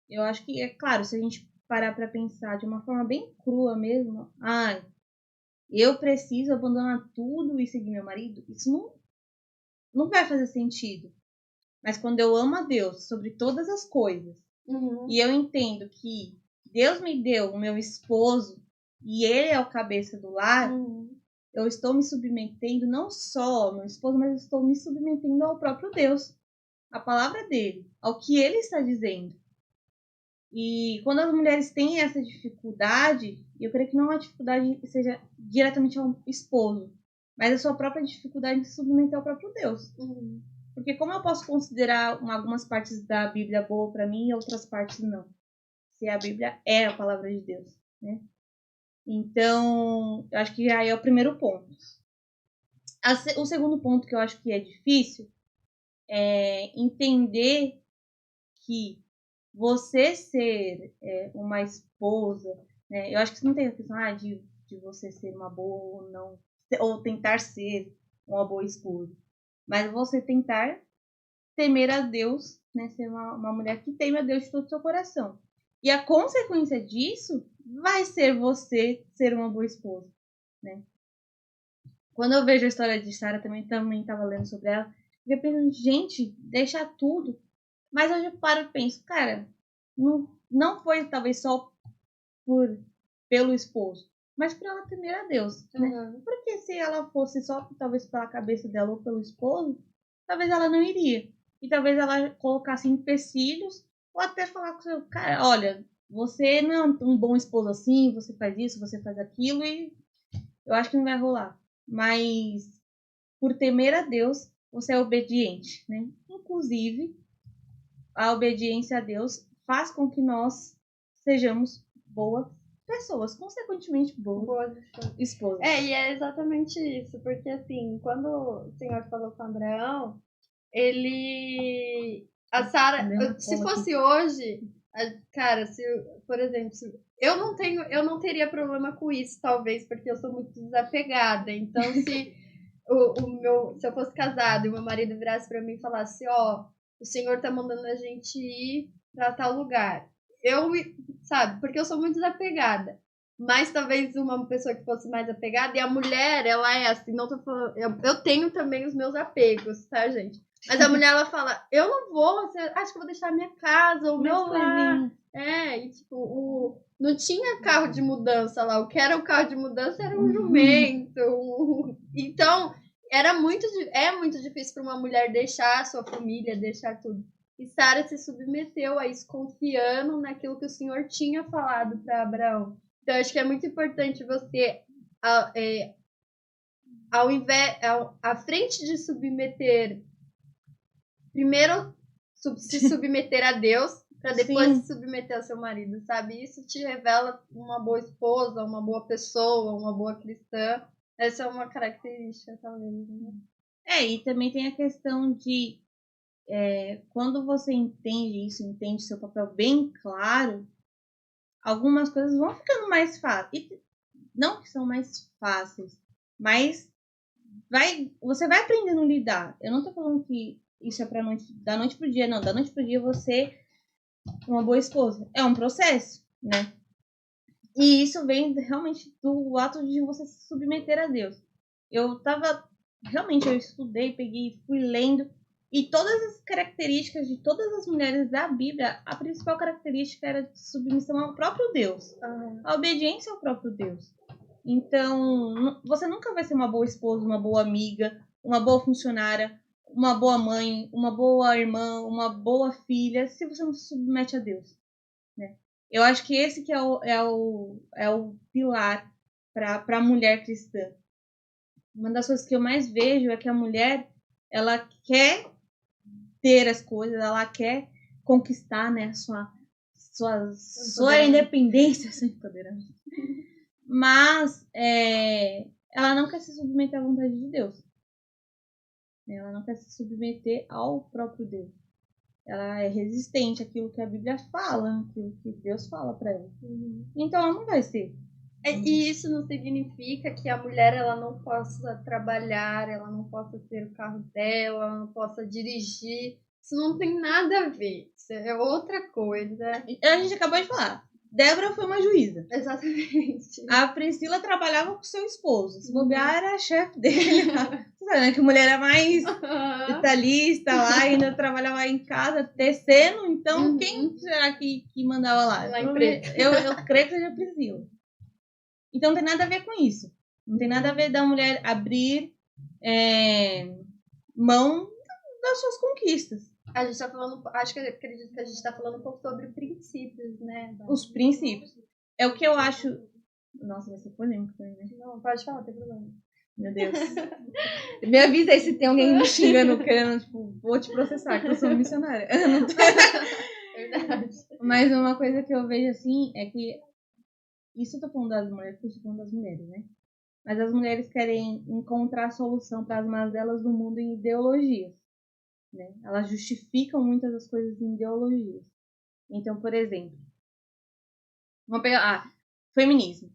S2: Eu acho que, é claro, se a gente parar pra pensar de uma forma bem crua mesmo, eu preciso abandonar tudo e seguir meu marido, isso não vai fazer sentido. Mas quando eu amo a Deus sobre todas as coisas, e eu entendo que Deus me deu o meu esposo e ele é o cabeça do lar, eu estou me submetendo não só ao meu esposo, mas eu estou me submetendo ao próprio Deus, à palavra dele, ao que ele está dizendo. E quando as mulheres têm essa dificuldade, eu creio que não a dificuldade seja diretamente ao esposo, mas a sua própria dificuldade de se submeter ao próprio Deus. Porque como eu posso considerar algumas partes da Bíblia boa para mim e outras partes não? Se a Bíblia é a palavra de Deus, né? Então, eu acho que aí é o primeiro ponto. O segundo ponto que eu acho que é difícil é entender que você ser uma esposa, né? Eu acho que não tem a questão de você ser uma boa ou não, ou tentar ser uma boa esposa, mas você tentar temer a Deus, né? Ser uma mulher que teme a Deus de todo o seu coração. E a consequência disso vai ser você ser uma boa esposa, né? Quando eu vejo a história de Sara, também estava lendo sobre ela, eu penso, gente, deixa tudo. Mas hoje eu paro e penso, cara, não foi talvez só pelo esposo, mas por ela temer a Deus, né? Porque se ela fosse só talvez pela cabeça dela ou pelo esposo, talvez ela não iria. E talvez ela colocasse empecilhos ou até falar com o seu cara, olha, você não é um bom esposo assim, você faz isso, você faz aquilo, e eu acho que não vai rolar. Mas por temer a Deus, você é obediente, né? Inclusive, a obediência a Deus faz com que nós sejamos boas pessoas, consequentemente boas esposas.
S1: E é exatamente isso, porque assim, quando o Senhor falou com Abraão, a Sara, se fosse hoje, cara, por exemplo, eu não teria problema com isso, talvez, porque eu sou muito desapegada. Então, se se eu fosse casada e o meu marido virasse para mim e falasse, o Senhor tá mandando a gente ir para tal lugar, sabe, porque eu sou muito desapegada. Mas talvez uma pessoa que fosse mais apegada, e a mulher, ela é assim, não tô falando, eu tenho também os meus apegos, tá, gente? Mas a mulher, ela fala, eu não vou, acho que eu vou deixar a minha casa, o meu lar. E tipo, não tinha carro de mudança lá, o que era o carro de mudança era um jumento. Então, é muito difícil para uma mulher deixar a sua família, deixar tudo. E Sara se submeteu a isso, confiando naquilo que o Senhor tinha falado para Abraão. Então, acho que é muito importante você, à frente de submeter, primeiro se submeter a Deus, para depois se submeter ao seu marido, sabe? Isso te revela uma boa esposa, uma boa pessoa, uma boa cristã. Essa é uma característica, talvez. Né?
S2: E também tem a questão de quando você entende seu papel bem claro, algumas coisas vão ficando mais fáceis. Não que são mais fáceis, mas você vai aprendendo a lidar. Eu não tô falando que isso é da noite pro dia, não. Da noite pro dia você uma boa esposa. É um processo, né? E isso vem realmente do ato de você se submeter a Deus. Eu estudei, fui lendo, E todas as características de todas as mulheres da Bíblia, a principal característica era de submissão ao próprio Deus. A obediência ao próprio Deus. Então, você nunca vai ser uma boa esposa, uma boa amiga, uma boa funcionária, uma boa mãe, uma boa irmã, uma boa filha, se você não se submete a Deus. Né? Eu acho que esse que é o pilar para a mulher cristã. Uma das coisas que eu mais vejo é que a mulher, ela quer ter as coisas, ela quer conquistar, né, sua independência, sua empoderamento. Mas ela não quer se submeter à vontade de Deus. Ela não quer se submeter ao próprio Deus. Ela é resistente àquilo que a Bíblia fala, àquilo que Deus fala para ela. Então ela não vai ser.
S1: E isso não significa que a mulher ela não possa trabalhar, ela não possa ter o carro dela, ela não possa dirigir. Isso não tem nada a ver. Isso é outra coisa.
S2: A gente acabou de falar. Débora foi uma juíza.
S1: Exatamente.
S2: A Priscila trabalhava com seu esposo. Se bobear, era a chefe dele. Você sabe, né? Que mulher é mais detalhista lá, ainda trabalhava em casa, tecendo. Então, quem será que mandava lá? Eu creio que seja a Priscila. Então, não tem nada a ver com isso. Não tem nada a ver da mulher abrir mão das suas conquistas.
S1: A gente tá falando, acredito que a gente tá falando um pouco sobre princípios, né?
S2: Os princípios. É o que eu acho. Nossa, vai ser polêmico também, né?
S1: Não, pode falar, não tem problema.
S2: Meu Deus. Me avisa aí se tem alguém me xingando, querendo, tipo, vou te processar, que eu sou missionária.
S1: Verdade.
S2: Mas uma coisa que eu vejo assim é que. Isso eu tô falando das mulheres, porque eu tô falando das mulheres, né? Mas as mulheres querem encontrar solução para as mazelas do mundo em ideologias. Né? Elas justificam muitas das coisas em ideologias. Então, por exemplo, vamos pegar feminismo.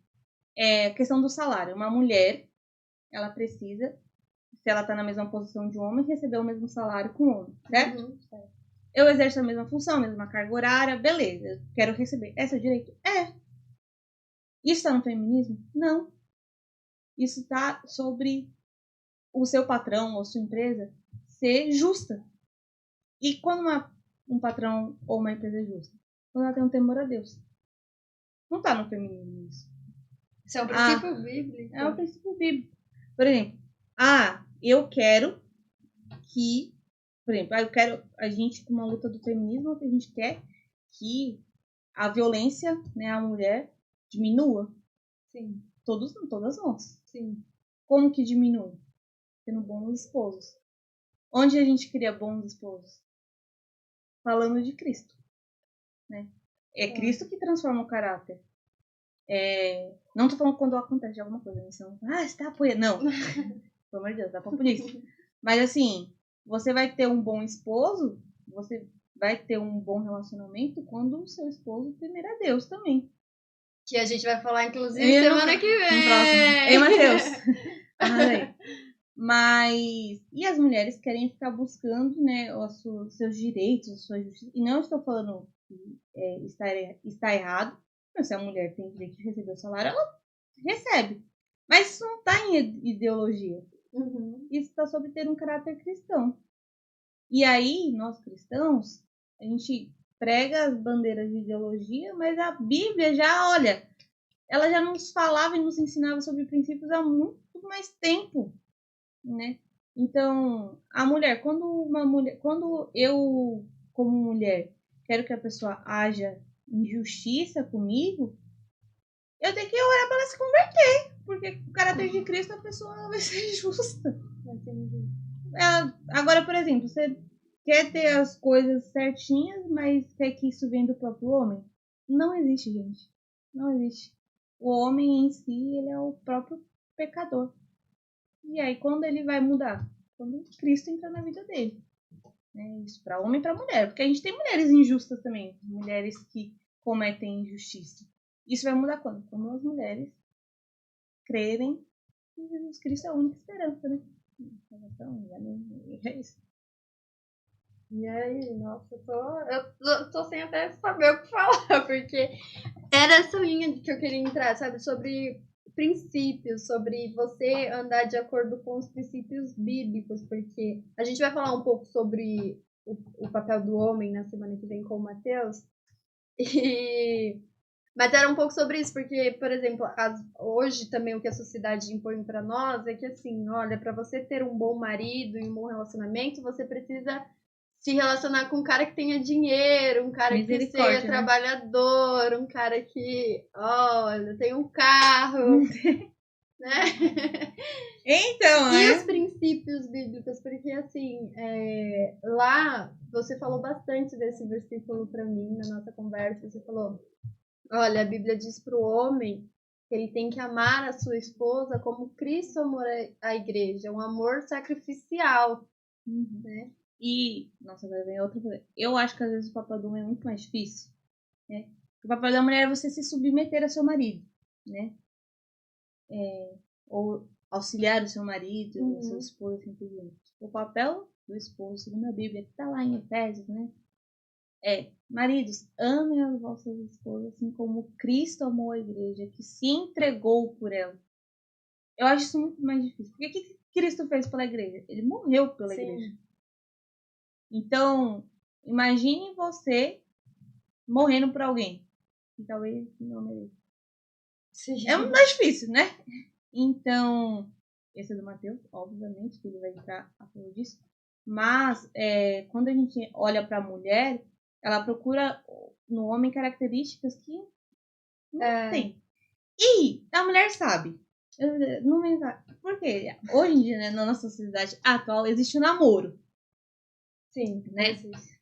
S2: Questão do salário. Uma mulher, ela precisa, se ela está na mesma posição de um homem, receber o mesmo salário que um homem, certo? Certo. Eu exerço a mesma função, a mesma carga horária, beleza, eu quero receber. É seu direito? Isso está no feminismo? Não. Isso está sobre o seu patrão ou sua empresa ser justa. E quando um patrão ou uma empresa é justa? Quando ela tem um temor a Deus. Não está no feminismo isso.
S1: Isso é um princípio bíblico.
S2: É um princípio bíblico. Por exemplo, eu quero que... Por exemplo, eu quero a gente, com uma luta do feminismo, que a gente quer que a violência, né, à mulher diminua.
S1: Sim.
S2: Todas nós.
S1: Sim.
S2: Como que diminui? Tendo bons esposos. Onde a gente cria bons esposos? Falando de Cristo. Né? É Cristo que transforma o caráter. Não tô falando quando acontece alguma coisa. Então, você tá apoiando. Não. Pelo amor de Deus, dá pra polícia. Mas assim, você vai ter um bom esposo, você vai ter um bom relacionamento quando o seu esposo temer a Deus também.
S1: Que a gente vai falar, inclusive, semana que vem.
S2: No próximo. Ei, Matheus. Mas, e as mulheres querem ficar buscando, né, os seus direitos, a sua justiça. E não estou falando que está errado. Mas se a mulher tem direito de receber o salário, ela recebe. Mas isso não está em ideologia. Isso está sobre ter um caráter cristão. E aí, nós cristãos, a gente prega as bandeiras de ideologia, mas a Bíblia ela já nos falava e nos ensinava sobre princípios há muito mais tempo. Né? Então, a mulher, quando eu, como mulher, quero que a pessoa haja injustiça comigo, eu tenho que orar para ela se converter, porque o caráter de Cristo a pessoa vai ser justa. Agora, por exemplo, você quer ter as coisas certinhas, mas quer que isso venha do próprio homem? Não existe, gente. Não existe. O homem em si, ele é o próprio pecador. E aí, quando ele vai mudar? Quando Cristo entra na vida dele. Isso para homem e para mulher. Porque a gente tem mulheres injustas também. Mulheres que cometem injustiça. Isso vai mudar quando? Quando as mulheres crerem que Jesus Cristo é a única esperança, né? Então, é isso.
S1: E aí, nossa, eu tô sem até saber o que falar, porque era essa linha que eu queria entrar, sabe? Sobre princípios, sobre você andar de acordo com os princípios bíblicos, porque a gente vai falar um pouco sobre o papel do homem na semana que vem com o Mateus. Mas era um pouco sobre isso, porque, por exemplo, hoje também o que a sociedade impõe para nós é que, assim, olha, para você ter um bom marido e um bom relacionamento, você precisa se relacionar com um cara que tenha dinheiro, um cara que seja trabalhador, um cara que, olha, tem um carro, né?
S2: Então,
S1: E os princípios bíblicos, porque, assim, lá você falou bastante desse versículo para mim na nossa conversa, você falou, olha, a Bíblia diz para o homem que ele tem que amar a sua esposa como Cristo amou a igreja, um amor sacrificial, né?
S2: E, nossa, agora vem outra coisa. Eu acho que às vezes o papel do homem é muito mais difícil, né? O papel da mulher é você se submeter a seu marido, né? Ou auxiliar o seu marido, o seu esposo, assim por diante. O papel do esposo, segundo a Bíblia, que está lá em Efésios, né? Maridos, amem as vossas esposas, assim como Cristo amou a igreja, que se entregou por ela. Eu acho isso muito mais difícil. Porque o que Cristo fez pela igreja? Ele morreu pela igreja. Então, imagine você morrendo por alguém que talvez não mereça. É muito mais difícil, né? Então, esse é do Mateus, obviamente, que ele vai entrar a falar disso. Mas, quando a gente olha para a mulher, ela procura no homem características que não tem. E a mulher sabe. Por quê? Hoje em dia, né, na nossa sociedade atual, existe o namoro.
S1: Sim,
S2: né?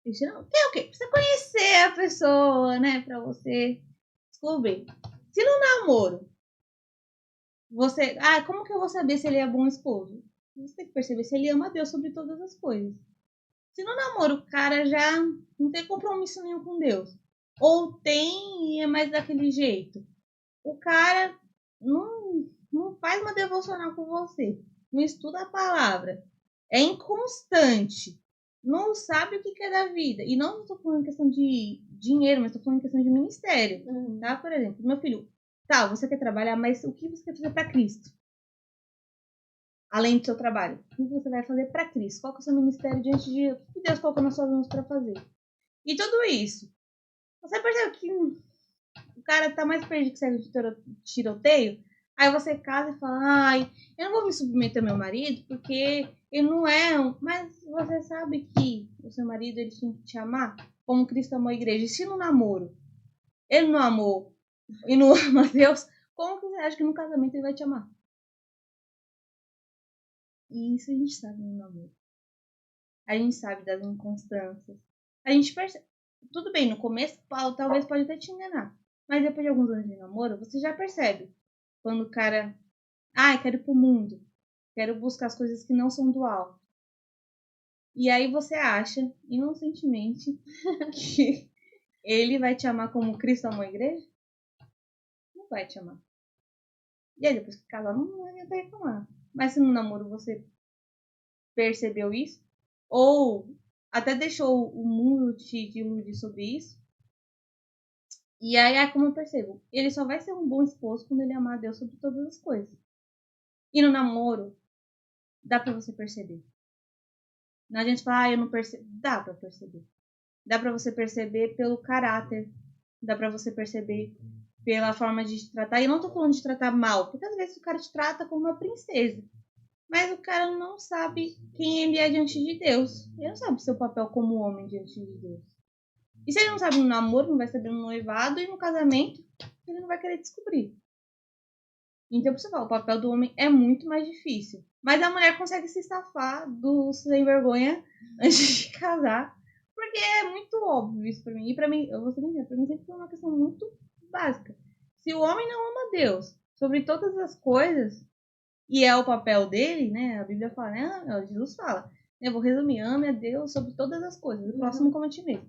S2: Existe o quê? Precisa conhecer a pessoa, né? Pra você descobrir. Se no namoro, você... como que eu vou saber se ele é bom esposo? Você tem que perceber se ele ama a Deus sobre todas as coisas. Se no namoro o cara já não tem compromisso nenhum com Deus, ou tem e é mais daquele jeito, o cara não faz uma devocional com você, não estuda a palavra, é inconstante, não sabe o que é da vida. E não estou falando em questão de dinheiro, mas estou falando em questão de ministério. Tá? Por exemplo, meu filho, você quer trabalhar, mas o que você quer fazer para Cristo? Além do seu trabalho, o que você vai fazer para Cristo? Qual é o seu ministério diante de... O que Deus colocou nas suas mãos para fazer? E tudo isso. Você percebe que o cara tá mais perdido que serve de tiroteio? Aí você casa e fala, eu não vou me submeter ao meu marido porque ele não é Mas você sabe que o seu marido ele tem que te amar como Cristo amou a igreja. E se no namoro ele não amou e não ama Deus, como que você acha que no casamento ele vai te amar? E isso a gente sabe no namoro. A gente sabe das inconstâncias. A gente percebe. Tudo bem, no começo talvez pode até te enganar. Mas depois de alguns anos de namoro, você já percebe. Quando o cara... quero ir pro mundo. Quero buscar as coisas que não são do alto. E aí você acha, inocentemente, que ele vai te amar como Cristo amou a igreja? Não vai te amar. E aí depois que casar, não vai reclamar. Mas se no namoro você percebeu isso, ou até deixou o mundo te iludir sobre isso, e aí é como eu percebo, ele só vai ser um bom esposo quando ele amar a Deus sobre todas as coisas. E no namoro, dá pra você perceber. Não adianta falar, eu não percebo. Dá pra perceber. Dá pra você perceber pelo caráter. Dá pra você perceber pela forma de te tratar. E eu não tô falando de tratar mal, porque às vezes o cara te trata como uma princesa. Mas o cara não sabe quem ele é diante de Deus. Ele não sabe seu papel como homem diante de Deus. E se ele não sabe no namoro, não vai saber no noivado, e no casamento, ele não vai querer descobrir. Então, por isso o papel do homem é muito mais difícil. Mas a mulher consegue se safar do sem vergonha antes de casar. Porque é muito óbvio isso pra mim. E pra mim, eu vou ser sincera, pra mim sempre foi uma questão muito básica. Se o homem não ama Deus sobre todas as coisas, e é o papel dele, né? A Bíblia fala, né? Jesus fala. Eu vou resumir, ame a Deus sobre todas as coisas. O próximo como a ti mesmo.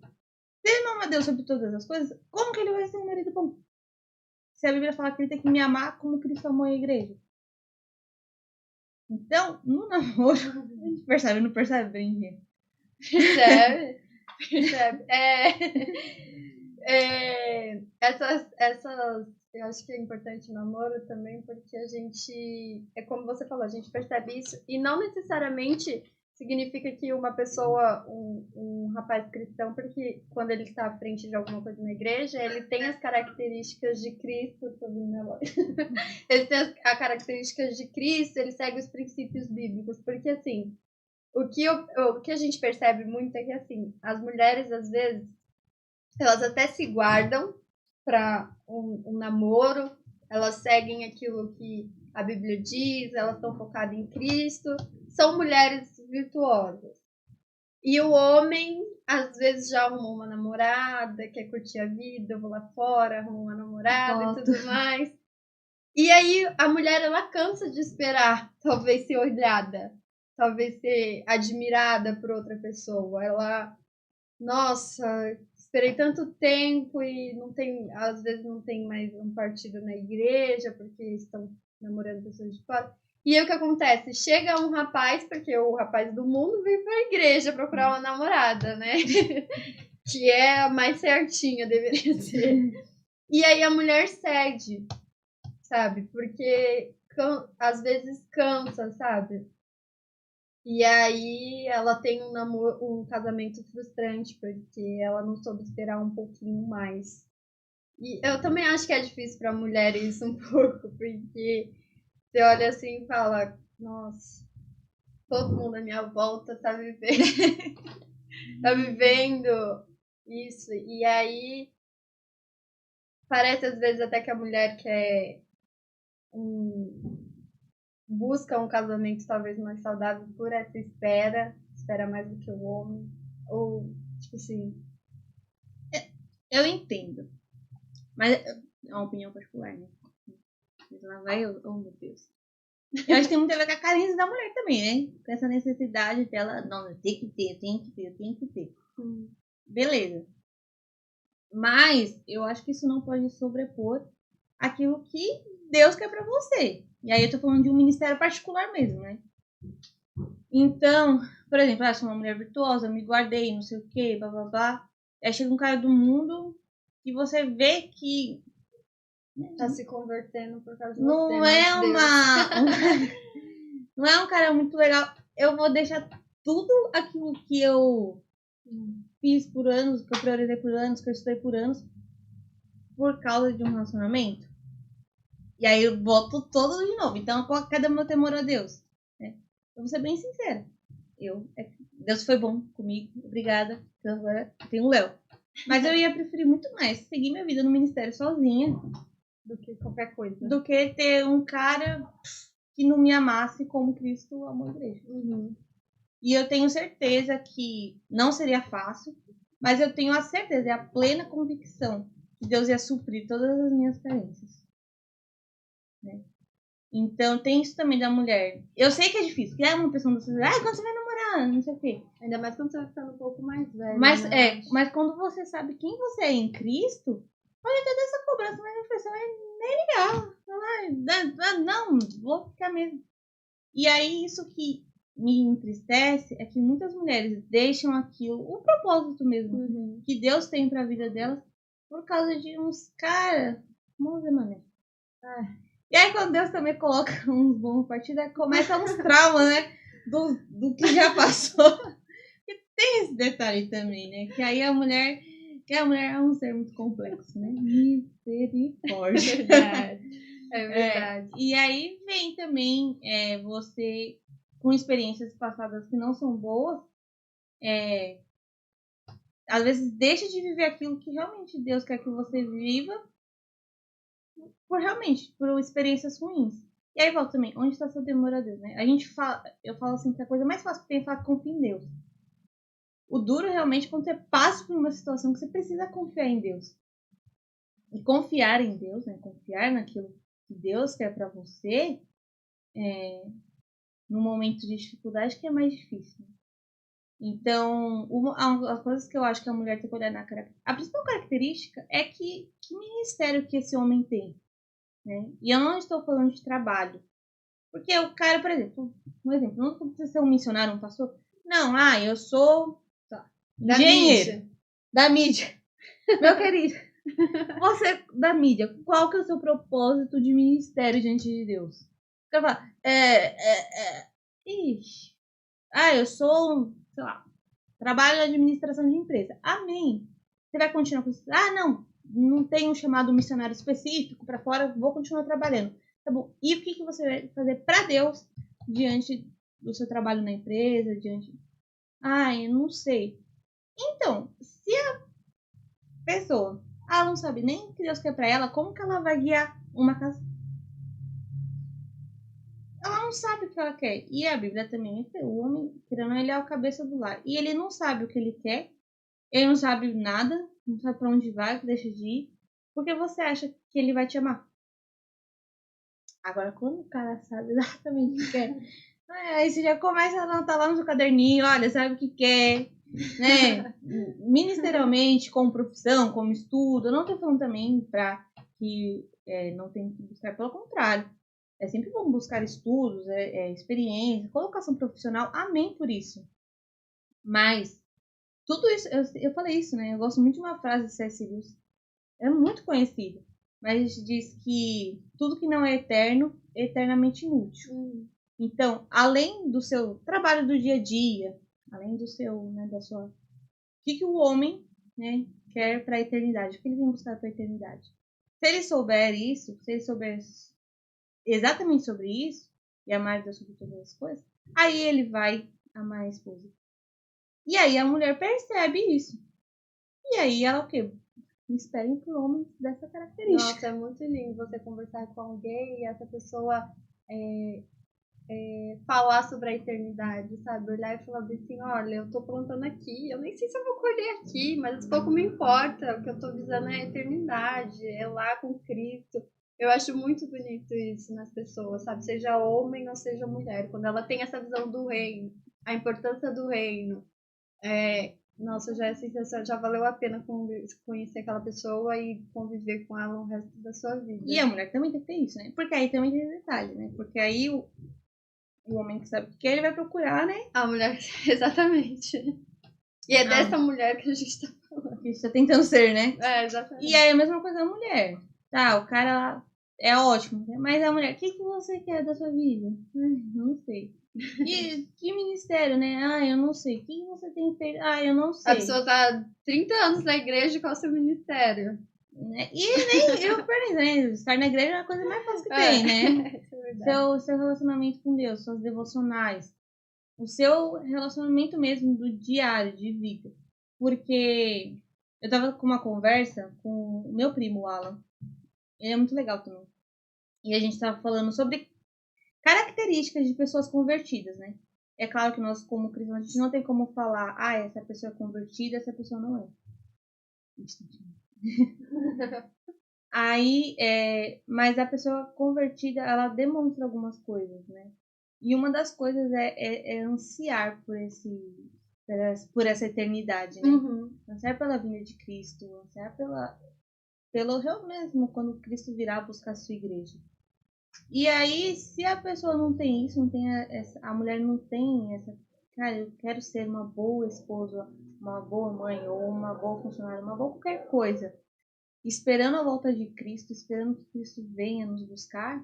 S2: Se ele não ama Deus sobre todas as coisas, como que ele vai ser um marido bom? Se a Bíblia fala que ele tem que me amar como Cristo amou a igreja. Então, no namoro, a gente percebe, não percebe, Brindinha?
S1: Percebe. Essas, eu acho que é importante o namoro também, porque a gente, é como você falou, a gente percebe isso, e não necessariamente significa que uma pessoa, um rapaz cristão, porque quando ele está à frente de alguma coisa na igreja, ele tem as características de Cristo, ele tem as características de Cristo, ele segue os princípios bíblicos, porque assim, o que a gente percebe muito é que assim, as mulheres às vezes elas até se guardam para um namoro, elas seguem aquilo que a Bíblia diz, elas estão focadas em Cristo, são mulheres virtuosas. E o homem, às vezes, já arrumou uma namorada, quer curtir a vida, eu vou lá fora, arrumo uma namorada e tudo mais. E aí a mulher, ela cansa de esperar, talvez ser olhada, talvez ser admirada por outra pessoa. Ela, nossa, esperei tanto tempo e não tem, às vezes não tem mais um partido na igreja porque estão namorando pessoas de fora. E aí o que acontece? Chega um rapaz, porque o rapaz do mundo vem pra igreja procurar uma namorada, né? Que é a mais certinha, deveria ser. E aí a mulher cede, sabe? Porque às vezes cansa, sabe? E aí ela tem um casamento frustrante, porque ela não soube esperar um pouquinho mais. E eu também acho que é difícil para mulheres um pouco, porque você olha assim e fala, nossa, todo mundo à minha volta tá vivendo, tá vivendo isso. E aí parece às vezes até que a mulher quer busca um casamento talvez mais saudável por essa espera mais do que o homem. Ou, tipo assim.
S2: Eu entendo. Mas é uma opinião particular, né? Lá vai eu, oh meu Deus. Eu acho que tem muito a ver com a carência da mulher também, né? Com essa necessidade dela, não, eu tenho que ter, eu tenho que ter. Beleza. Mas eu acho que isso não pode sobrepor aquilo que Deus quer pra você. E aí eu tô falando de um ministério particular mesmo, né? Então, por exemplo, eu sou uma mulher virtuosa, eu me guardei, não sei o que, blá blá blá. Aí chega um cara do mundo que você vê que
S1: tá se convertendo por causa de
S2: não
S1: você,
S2: é não é um cara muito legal. Eu vou deixar tudo aquilo que eu fiz por anos, que eu priorizei por anos, que eu estudei por anos, por causa de um relacionamento. E aí eu boto todo de novo. Então, cadê meu temor a Deus? Eu vou ser bem sincera. Deus foi bom comigo, obrigada. Então agora tem o Léo. Mas eu ia preferir muito mais seguir minha vida no ministério sozinha
S1: do que qualquer coisa.
S2: Do que ter um cara que não me amasse como Cristo amou a igreja. E eu tenho certeza que não seria fácil, mas eu tenho a certeza e a plena convicção que Deus ia suprir todas as minhas carências. Né? Então tem isso também da mulher. Eu sei que é difícil, que é uma pessoa da sociedade, quando você vai namorar, não sei o quê.
S1: Ainda mais quando você vai ficando um pouco mais velho.
S2: Mas,
S1: né?
S2: mas quando você sabe quem você é em Cristo, pode ter dessa cobrança, mas você vai nem ligar. Não, vou ficar mesmo. E aí isso que me entristece é que muitas mulheres deixam aquilo, o propósito mesmo, que Deus tem pra vida delas, por causa de uns caras. Vamos ver, mané. E aí quando Deus também coloca uns bons partidos, começa uns traumas, né? Do que já passou. E tem esse detalhe também, né? Que aí a mulher é um ser muito complexo, né? Misericórdia.
S1: É verdade.
S2: E aí vem também você com experiências passadas que não são boas, às vezes deixa de viver aquilo que realmente Deus quer que você viva por experiências ruins. E aí volta também, onde está seu temor a Deus, né? Eu falo assim que a coisa mais fácil que tem é falar que confia em Deus. O duro realmente é quando você passa por uma situação que você precisa confiar em Deus. E confiar em Deus, né? Confiar naquilo que Deus quer para você, no momento de dificuldade, que é mais difícil. Então, as coisas que eu acho que a mulher tem que olhar na característica. A principal característica é que ministério que esse homem tem. Né? E eu não estou falando de trabalho. Porque o cara, por exemplo, não precisa ser um missionário, um pastor. Não, eu sou engenheiro da mídia. Meu querido, você da mídia, qual que é o seu propósito de ministério diante de Deus? Você vai falar, ixi, eu sou, sei lá, trabalho na administração de empresa. Amém. Você vai continuar com isso? Não tenho um chamado missionário específico para fora, vou continuar trabalhando. Tá bom. E o que você vai fazer para Deus diante do seu trabalho na empresa, diante... eu não sei. Então, se a pessoa, ela não sabe nem o que Deus quer para ela, como que ela vai guiar uma casa? Ela não sabe o que ela quer. E a Bíblia também, o homem, querendo, ele é o cabeça do lar. E ele não sabe o que ele quer, ele não sabe nada, não sabe para onde vai, que deixa de ir. Porque você acha que ele vai te amar. Agora, quando o cara sabe exatamente o que quer, aí você já começa a anotar lá no seu caderninho, olha, sabe o que quer, né? Ministerialmente, como profissão, como estudo. Eu não tô falando também para que não tem que buscar, pelo contrário. É sempre bom buscar estudos, experiência, colocação profissional. Amém por isso. Mas, tudo isso, eu falei isso, né? Eu gosto muito de uma frase de C.S. Lewis. É muito conhecida. Mas diz que tudo que não é eterno é eternamente inútil. Então, além do seu trabalho do dia a dia, além do seu, né, da sua... O que o homem, né, quer para a eternidade? O que ele vem buscar para a eternidade? Se ele souber isso, se ele souber exatamente sobre isso, e amar Deus sobre todas as coisas, aí ele vai amar a esposa. E aí a mulher percebe isso. E aí ela o quê? Esperem por homens dessa característica.
S1: Nossa, é muito lindo você conversar com alguém e essa pessoa falar sobre a eternidade, sabe? Olhar e falar assim, olha, eu tô plantando aqui, eu nem sei se eu vou colher aqui, mas pouco me importa, o que eu tô visando é a eternidade, é lá com Cristo. Eu acho muito bonito isso nas pessoas, sabe? Seja homem ou seja mulher, quando ela tem essa visão do reino, a importância do reino. Nossa, já é sensacional, já valeu a pena conhecer aquela pessoa e conviver com ela o resto da sua vida.
S2: E a mulher também tem que ter isso, né? Porque aí também tem detalhe, né? Porque aí o homem que sabe o que ele vai procurar, né?
S1: A mulher, exatamente. E é dessa mulher que a gente tá falando.
S2: Que a gente tá tentando ser, né?
S1: Exatamente.
S2: E aí a mesma coisa a mulher. Tá, o cara é ótimo, mas a mulher, o que você quer da sua vida? Não sei. E que ministério, né? Eu não sei. O que você tem feito? Eu não sei.
S1: A pessoa tá 30 anos na igreja, qual é o seu ministério?
S2: E nem eu pergunto, estar na igreja é a coisa mais fácil que tem, né? Seu relacionamento com Deus, suas devocionais, o seu relacionamento mesmo do diário de vida. Porque eu tava com uma conversa com o meu primo, o Alan. Ele é muito legal também. E a gente tava falando sobre características de pessoas convertidas, né? É claro que nós, como cristãos, a gente não tem como falar, essa pessoa é convertida, essa pessoa não é. Mas a pessoa convertida, ela demonstra algumas coisas, né? E uma das coisas é ansiar por essa eternidade, né? Ansiar pela vinda de Cristo, ansiar pelo real mesmo, quando Cristo virá buscar a sua igreja. E aí, se a pessoa não tem isso, a mulher não tem essa... Cara, eu quero ser uma boa esposa, uma boa mãe, ou uma boa funcionária, uma boa qualquer coisa. Esperando a volta de Cristo, esperando que Cristo venha nos buscar,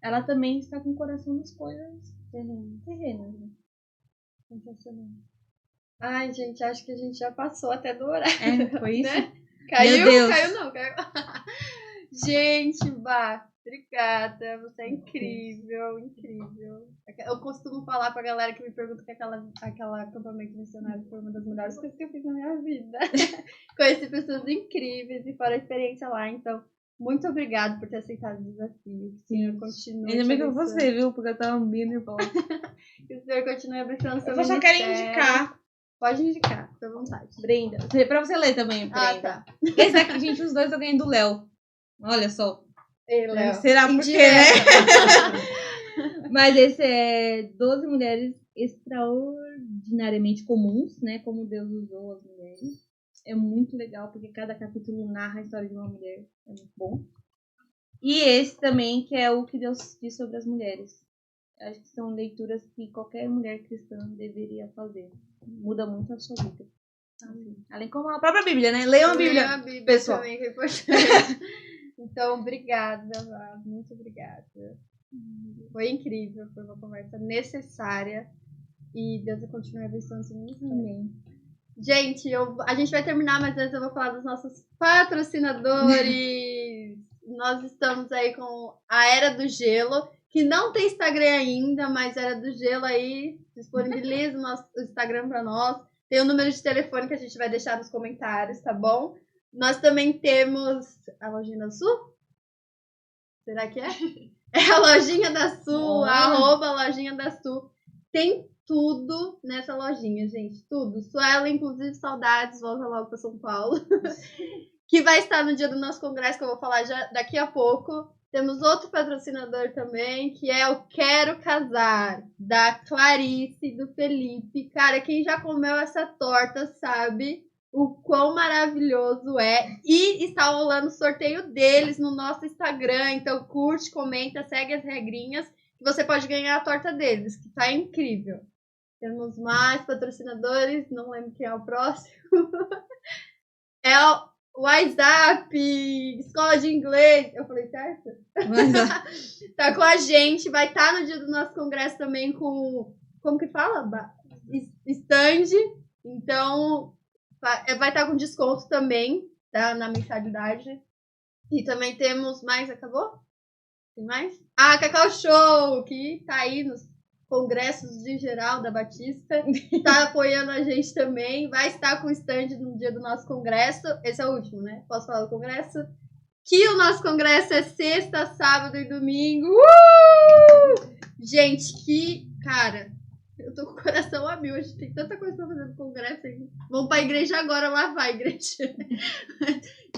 S2: ela também está com o coração nas coisas terrenas, né?
S1: Sensacional. Ai, gente, acho que a gente já passou até do horário.
S2: Foi isso?
S1: Né? Caiu?
S2: Meu Deus.
S1: Caiu não, caiu. Gente, obrigada. Você é incrível, incrível. Eu costumo falar pra galera que me pergunta que aquela acampamento missionário foi uma das melhores coisas que eu fiz na minha vida. Conheci pessoas incríveis e fora a experiência lá, então muito obrigada por ter aceitado o desafio. Que o Senhor continue.
S2: Ainda bem que você, viu? Porque eu tava bem nervosa.
S1: Que o Senhor continue abençoando seu
S2: Eu só quero indicar.
S1: Pode indicar, fica à vontade.
S2: Brenda. Pra você ler também, Brenda.
S1: Tá.
S2: Esse aqui, gente, os dois eu ganhei do Léo. Olha só.
S1: Ei, Léo.
S2: Será porque, né? Mas esse é 12 mulheres extraordinariamente comuns, né? Como Deus usou as mulheres. É muito legal, porque cada capítulo narra a história de uma mulher. É muito bom. E esse também, que é o que Deus diz sobre as mulheres. Acho que são leituras que qualquer mulher cristã deveria fazer. Muda muito a sua vida. Além como a própria Bíblia, né? Leiam a Bíblia, pessoal.
S1: Também, que é importante. Então, obrigada, Vá. Muito obrigada. Foi incrível, foi uma conversa necessária. E Deus continue abençoando esse ministério.
S2: Amém.
S1: Gente, a gente vai terminar, mas antes eu vou falar dos nossos patrocinadores. Nós estamos aí com a Era do Gelo, que não tem Instagram ainda, mas Era do Gelo aí disponibiliza o nosso Instagram para nós. Tem o número de telefone que a gente vai deixar nos comentários, tá bom? Nós também temos a Lojinha da Sul? Será que é? É a Lojinha da Sul, @Lojinha da Sul. Tem tudo nessa lojinha, gente. Tudo. Suela, inclusive, saudades. Volta logo para São Paulo. Que vai estar no dia do nosso congresso, que eu vou falar já daqui a pouco. Temos outro patrocinador também, que é o Quero Casar, da Clarice e do Felipe. Cara, quem já comeu essa torta sabe o quão maravilhoso é. E está rolando o sorteio deles no nosso Instagram. Então curte, comenta, segue as regrinhas, que você pode ganhar a torta deles, que tá incrível. Temos mais patrocinadores, não lembro quem é o próximo. É o WhatsApp, Escola de Inglês. Eu falei certo? Tá com a gente, vai estar no dia do nosso congresso também com, como que fala? Stand. Então, vai estar com desconto também, tá? Na mensalidade. E também temos mais, acabou? Tem mais? Ah, Cacau Show, que tá aí nos congressos de geral da Batista, tá apoiando a gente também, vai estar com stand no dia do nosso congresso. Esse é o último, né? Posso falar do congresso? Que o nosso congresso é sexta, sábado e domingo. Gente, que, cara, eu tô com o coração a mil, a gente tem tanta coisa pra fazer no congresso aí. Vamos pra igreja agora, lá vai, igreja.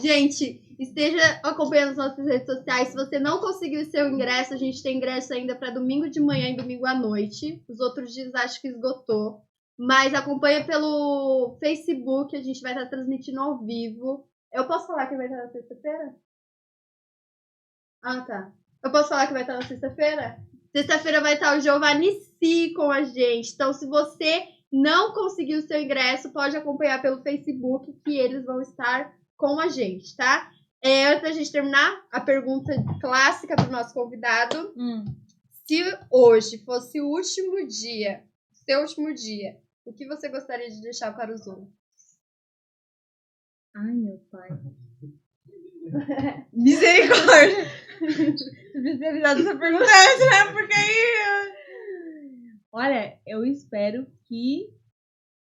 S1: Gente, esteja acompanhando as nossas redes sociais. Se você não conseguiu o seu ingresso, a gente tem ingresso ainda para domingo de manhã e domingo à noite. Os outros dias acho que esgotou. Mas acompanha pelo Facebook, a gente vai estar transmitindo ao vivo. Eu posso falar que vai estar na sexta-feira? Ah, tá. Eu posso falar que vai estar na sexta-feira? Sexta-feira vai estar o Giovanni C com a gente. Então, se você não conseguiu o seu ingresso, pode acompanhar pelo Facebook, que eles vão estar com a gente, tá? Antes da gente terminar, a pergunta clássica para o nosso convidado. Se hoje fosse o último dia, seu último dia, o que você gostaria de deixar para os outros?
S2: Ai, meu pai. Misericórdia! Você devia ter avisado essa pergunta antes, né? Porque aí... Olha, eu espero que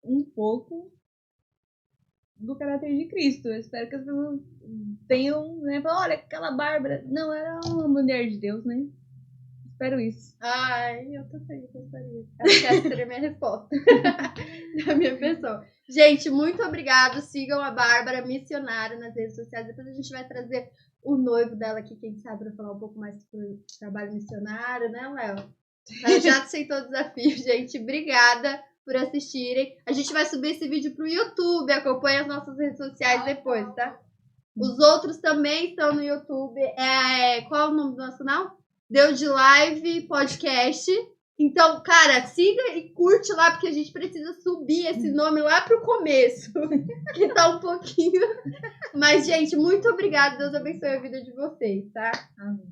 S2: um pouco do caráter de Cristo. Eu espero que as pessoas tenham, né? Olha, aquela Bárbara. Não, era uma mulher de Deus, né? Espero isso.
S1: Ai, eu também gostaria. Acho que essa seria a minha resposta. Da minha pessoa. Gente, muito obrigada. Sigam a Bárbara Missionária nas redes sociais. Depois a gente vai trazer o noivo dela aqui, quem sabe, para falar um pouco mais sobre o trabalho missionário, né, Léo? Ela já aceitou o desafio, gente. Obrigada por assistirem. A gente vai subir esse vídeo pro YouTube. Acompanhe as nossas redes sociais depois, tá? Os outros também estão no YouTube. Qual é o nome do nosso canal? Deu de Live Podcast. Então, cara, siga e curte lá, porque a gente precisa subir esse nome lá pro começo. Que tá um pouquinho. Mas, gente, muito obrigada. Deus abençoe a vida de vocês, tá?
S2: Amém.